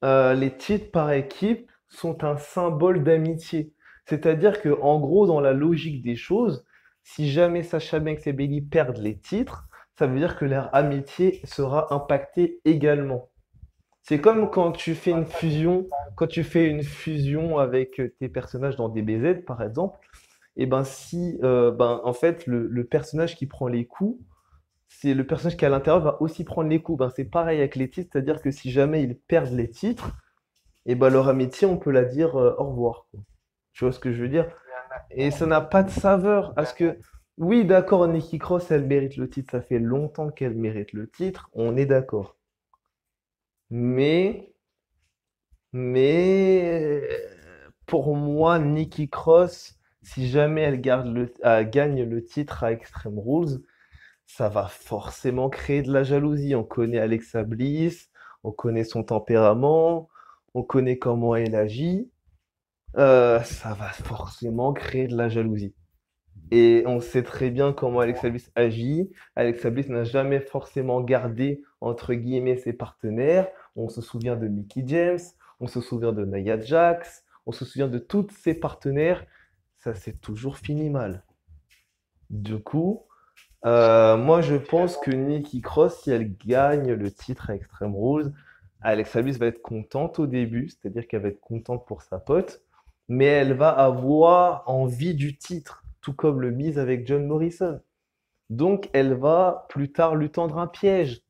les titres par équipe sont un symbole d'amitié. C'est-à-dire que, en gros, dans la logique des choses, si jamais Sasha Banks et Bayley perdent les titres, ça veut dire que leur amitié sera impactée également. C'est comme quand tu fais une fusion avec tes personnages dans DBZ, par exemple, et ben si, ben en fait le personnage qui prend les coups, c'est le personnage qui est à l'intérieur va aussi prendre les coups. Ben c'est pareil avec les titres, c'est-à-dire que si jamais ils perdent les titres, et ben leur amitié, on peut la dire au revoir, quoi. Tu vois ce que je veux dire? Et ça n'a pas de saveur. Parce que, oui, d'accord, Nikki Cross, elle mérite le titre. Ça fait longtemps qu'elle mérite le titre. On est d'accord. Mais, pour moi, Nikki Cross, si jamais gagne le titre à Extreme Rules, ça va forcément créer de la jalousie. On connaît Alexa Bliss, on connaît son tempérament, on connaît comment elle agit. Ça va forcément créer de la jalousie. Et on sait très bien comment Alexa Bliss agit. Alexa Bliss n'a jamais forcément gardé, entre guillemets, ses partenaires. On se souvient de Mickie James, on se souvient de Nia Jax, on se souvient de tous ses partenaires. Ça s'est toujours fini mal. Du coup, moi je pense que Nikki Cross, si elle gagne le titre à Extreme Rules, Alexa Bliss va être contente au début, c'est-à-dire qu'elle va être contente pour sa pote, mais elle va avoir envie du titre, tout comme le Miz avec John Morrison. Donc elle va plus tard lui tendre un piège.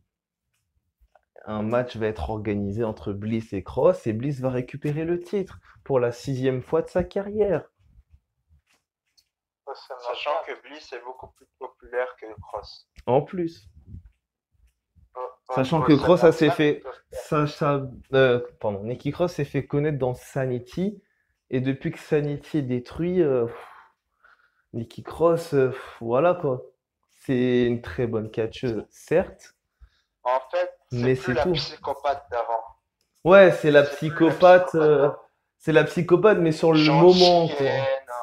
Un match va être organisé entre Bliss et Cross et Bliss va récupérer le titre pour la 6e fois de sa carrière. Sachant que Bliss est beaucoup plus populaire que Cross. En plus. Sachant que Cross Nikki Cross s'est fait connaître dans Sanity, et depuis que Sanity est détruit, Nikki Cross, voilà quoi. C'est une très bonne catcheuse, certes, En fait, mais c'est plus c'est la tout. psychopathe d'avant. Ouais, c'est la C'est plus la psychopathe, psychopathe d'avant. c'est la psychopathe, mais sur le moment, quoi. Gentille, non.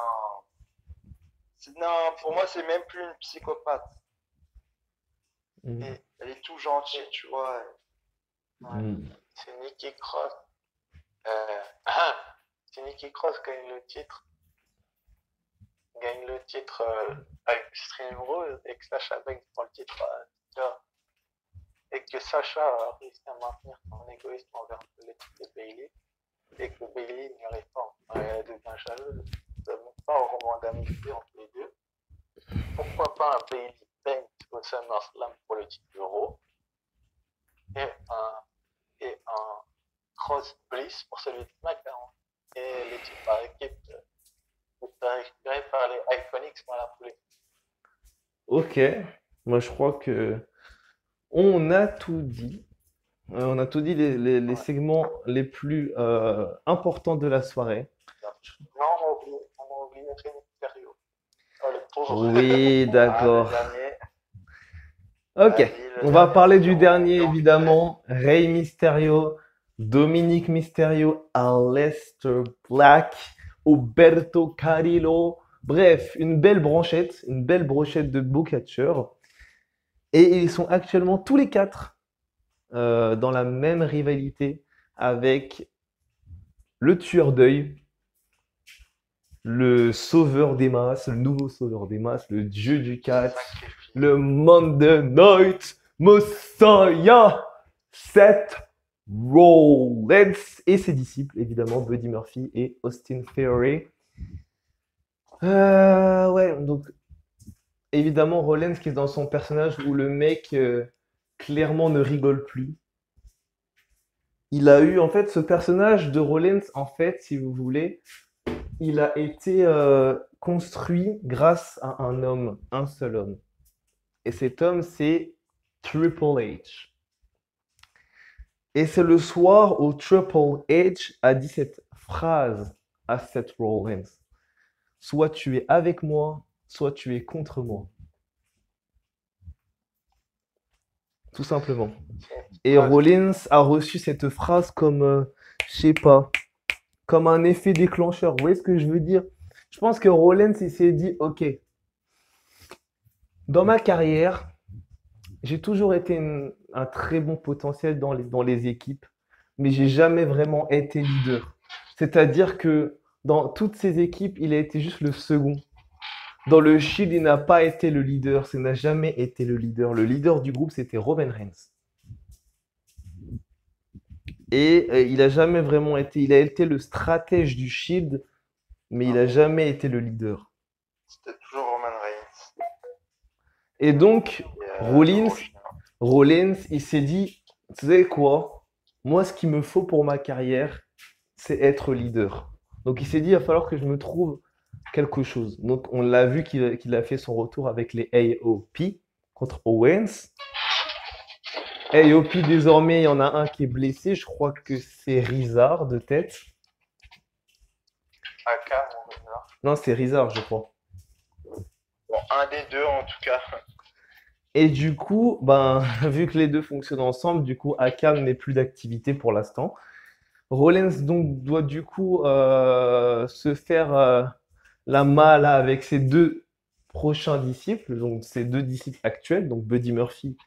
Non, pour moi, c'est même plus une psychopathe. Mm. Elle est tout gentille, tu vois. Ouais. Mm. C'est Nikki Cross. Si Nikki Cross gagne le titre avec Extreme Rules et que Sacha Banks prend le titre et que Sacha a réussi à maintenir son égoïsme envers le titre de Bailey et que Bailey n'y arrive pas, elle devient jalouse, ça ne monte pas au roman d'amitié entre les deux. Pourquoi pas un Bailey Banks au SummerSlam pour le titre Euro et un Cross Bliss pour celui de SmackDown et les titres par équipe récupérés par les Iconics dans la foulée. Ok, moi je crois que on a tout dit. On a tout dit les Ouais. segments les plus importants de la soirée. Non, on a oublié Rey Mysterio. Oh, le pauvre. Oui, d'accord. Ah, le dernier. Ok, Vas-y, le on va dernier, parler c'est du sur dernier donc, évidemment. Rey Mysterio, Dominic Mysterio, Aleister Black, Roberto Carrillo. Bref, une belle brochette de beaux catcheurs. Et ils sont actuellement tous les quatre dans la même rivalité avec le tueur d'œil, le sauveur des masses, le nouveau sauveur des masses, le dieu du catch, Sacrifice. le Monday Night Messiah, Seth Rollins et ses disciples, évidemment, Buddy Murphy et Austin Theory. Ouais, donc évidemment, Rollins qui est dans son personnage où le mec clairement ne rigole plus. Il a eu, en fait, ce personnage de Rollins, en fait, si vous voulez, il a été construit grâce à un homme, un seul homme. Et cet homme, c'est Triple H. Et c'est le soir où Triple H a dit cette phrase à Seth Rollins. Soit tu es avec moi, soit tu es contre moi. Tout simplement. Et Rollins a reçu cette phrase comme, je sais pas, comme un effet déclencheur. Vous voyez ce que je veux dire? Je pense que Rollins, il s'est dit, ok, dans ma carrière, j'ai toujours été un très bon potentiel dans les équipes, mais j'ai jamais vraiment été leader. C'est-à-dire que dans toutes ces équipes, il a été juste le second. Dans le Shield, il n'a pas été le leader, ça n'a jamais été le leader. Le leader du groupe, c'était Roman Reigns. Et il a jamais vraiment été, il a été le stratège du Shield, mais il n'a jamais été le leader. C'était toujours Roman Reigns. Et donc, Rollins, il s'est dit, tu sais quoi, moi, ce qu'il me faut pour ma carrière, c'est être leader. Donc, il s'est dit, il va falloir que je me trouve quelque chose. Donc, on l'a vu qu'il a fait son retour avec les AOP contre Owens. AOP, désormais, il y en a un qui est blessé. Je crois que c'est Rizard de tête. Aka, mon Rizard. Non, c'est Rizard, je crois. Bon, un des deux en tout cas. Et du coup, ben, vu que les deux fonctionnent ensemble, du coup, Akam n'est plus d'activité pour l'instant. Rollins donc doit du coup se faire la malle avec ses deux prochains disciples, donc ses deux disciples actuels, donc Buddy Murphy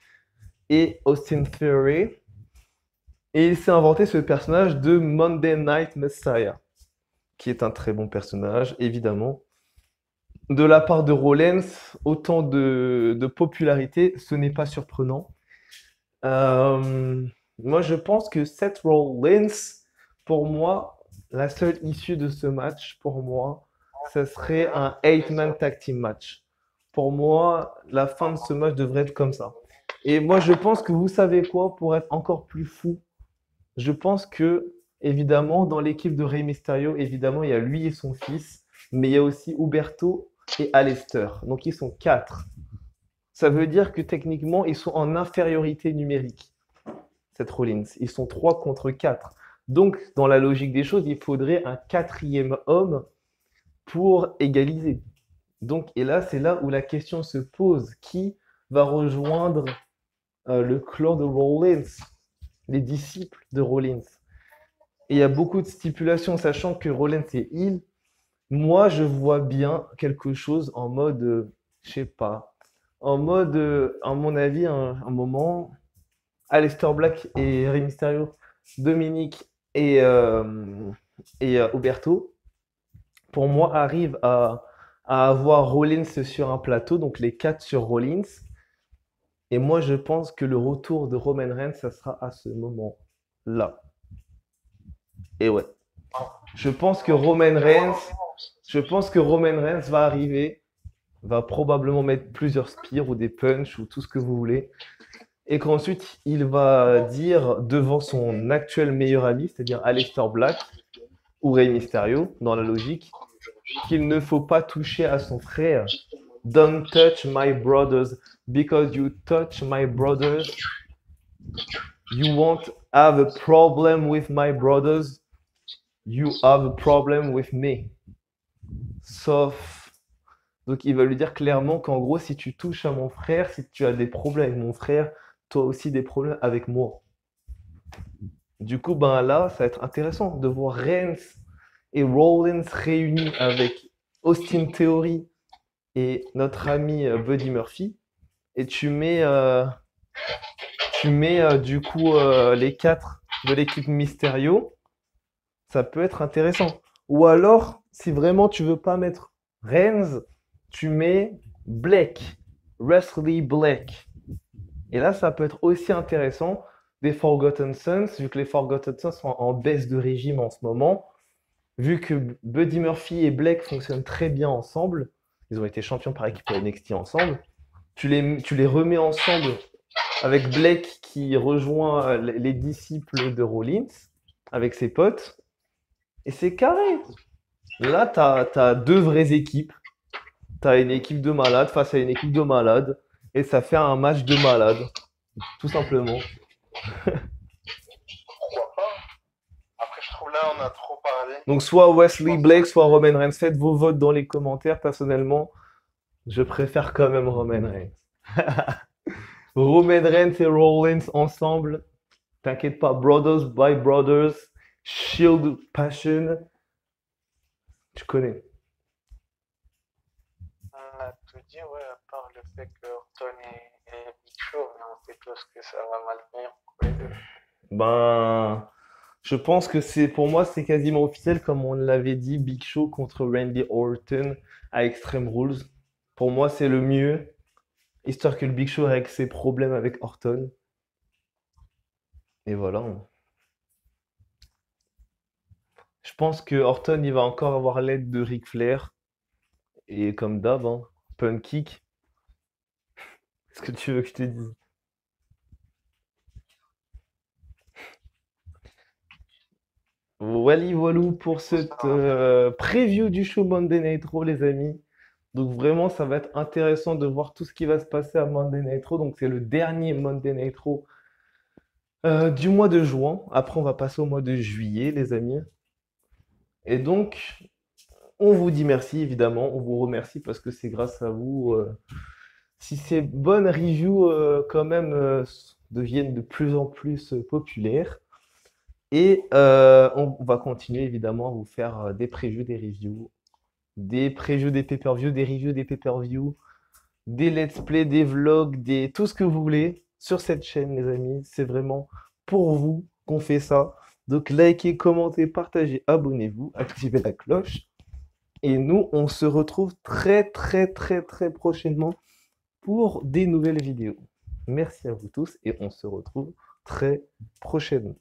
et Austin Theory. Et il s'est inventé ce personnage de Monday Night Messiah, qui est un très bon personnage, évidemment. De la part de Rollins, autant de popularité, ce n'est pas surprenant. Moi, je pense que Seth Rollins, pour moi, la seule issue de ce match, pour moi, ce serait un 8-man tag team match. Pour moi, la fin de ce match devrait être comme ça. Et moi, je pense que vous savez quoi, pour être encore plus fou, je pense que, évidemment, dans l'équipe de Rey Mysterio, évidemment, il y a lui et son fils, mais il y a aussi Huberto et Aleister. Donc, ils sont 4. Ça veut dire que techniquement, ils sont en infériorité numérique, Seth Rollins. Ils sont 3 contre 4. Donc, dans la logique des choses, il faudrait un 4e homme pour égaliser. Donc, et là, c'est là où la question se pose. Qui va rejoindre le clan de Rollins, les disciples de Rollins? Et il y a beaucoup de stipulations, sachant que Rollins est heel. Moi, je vois bien quelque chose en mode, je sais pas, en mode, à mon avis, un moment, Aleister Black et Rey Mysterio, Dominique et Huberto, pour moi, arrivent à avoir Rollins sur un plateau, donc les 4 sur Rollins. Et moi, je pense que le retour de Roman Reigns, ça sera à ce moment-là. Et ouais. Je pense que Roman Reigns va arriver, va probablement mettre plusieurs spears ou des punches ou tout ce que vous voulez. Et qu'ensuite, il va dire devant son actuel meilleur ami, c'est-à-dire Aleister Black ou Rey Mysterio, dans la logique, qu'il ne faut pas toucher à son frère. Don't touch my brothers, because you touch my brothers, you won't have a problem with my brothers, you have a problem with me. Sauf. Donc il va lui dire clairement qu'en gros, si tu touches à mon frère, si tu as des problèmes avec mon frère, toi aussi des problèmes avec moi. Du coup, ben là, ça va être intéressant de voir Reigns et Rollins réunis avec Austin Theory et notre ami Buddy Murphy. Et tu mets du coup les 4 de l'équipe Mysterio. Ça peut être intéressant. Ou alors, si vraiment tu veux pas mettre Reigns, tu mets Blake, Wesley Blake. Et là, ça peut être aussi intéressant des Forgotten Sons, vu que les Forgotten Sons sont en baisse de régime en ce moment, vu que Buddy Murphy et Blake fonctionnent très bien ensemble, ils ont été champions par équipe à NXT ensemble, tu les remets ensemble avec Blake qui rejoint les disciples de Rollins, avec ses potes, et c'est carré. Là, t'as deux vraies équipes. T'as une équipe de malades face à une équipe de malades, et ça fait un match de malades, tout simplement. Pourquoi pas? Après, je trouve là, on a trop parlé. Donc soit Wesley Blake, soit Roman Reigns. Faites vos votes dans les commentaires. Personnellement, je préfère quand même Roman Reigns. Roman Reigns et Rollins ensemble. T'inquiète pas, Brothers by Brothers, Shield Passion. Tu connais. On a tout dit, ouais, à part le fait que Orton et Big Show, mais on sait tous que ça va mal finir pour les deux. Ben, je pense que pour moi, c'est quasiment officiel, comme on l'avait dit, Big Show contre Randy Orton à Extreme Rules. Pour moi, c'est le mieux, histoire que le Big Show règle ses problèmes avec Orton. Et voilà. Je pense que Orton, il va encore avoir l'aide de Ric Flair. Et comme d'hab, hein, Pun Kick. Qu'est-ce que tu veux que je te dise? Wally Walou pour cette preview du show Monday Night Raw, les amis. Donc vraiment, ça va être intéressant de voir tout ce qui va se passer à Monday Night Raw. Donc c'est le dernier Monday Night Raw du mois de juin. Après, on va passer au mois de juillet, les amis. Et donc, on vous dit merci, évidemment. On vous remercie parce que c'est grâce à vous. Si ces bonnes reviews, quand même, deviennent de plus en plus populaires. Et on va continuer, évidemment, à vous faire des previews, des previews des pay-per-view, des reviews des pay-per-view, des let's play, des vlogs, tout ce que vous voulez sur cette chaîne, les amis. C'est vraiment pour vous qu'on fait ça. Donc, likez, commentez, partagez, abonnez-vous, activez la cloche. Et nous, on se retrouve très, très, très, très prochainement pour des nouvelles vidéos. Merci à vous tous et on se retrouve très prochainement.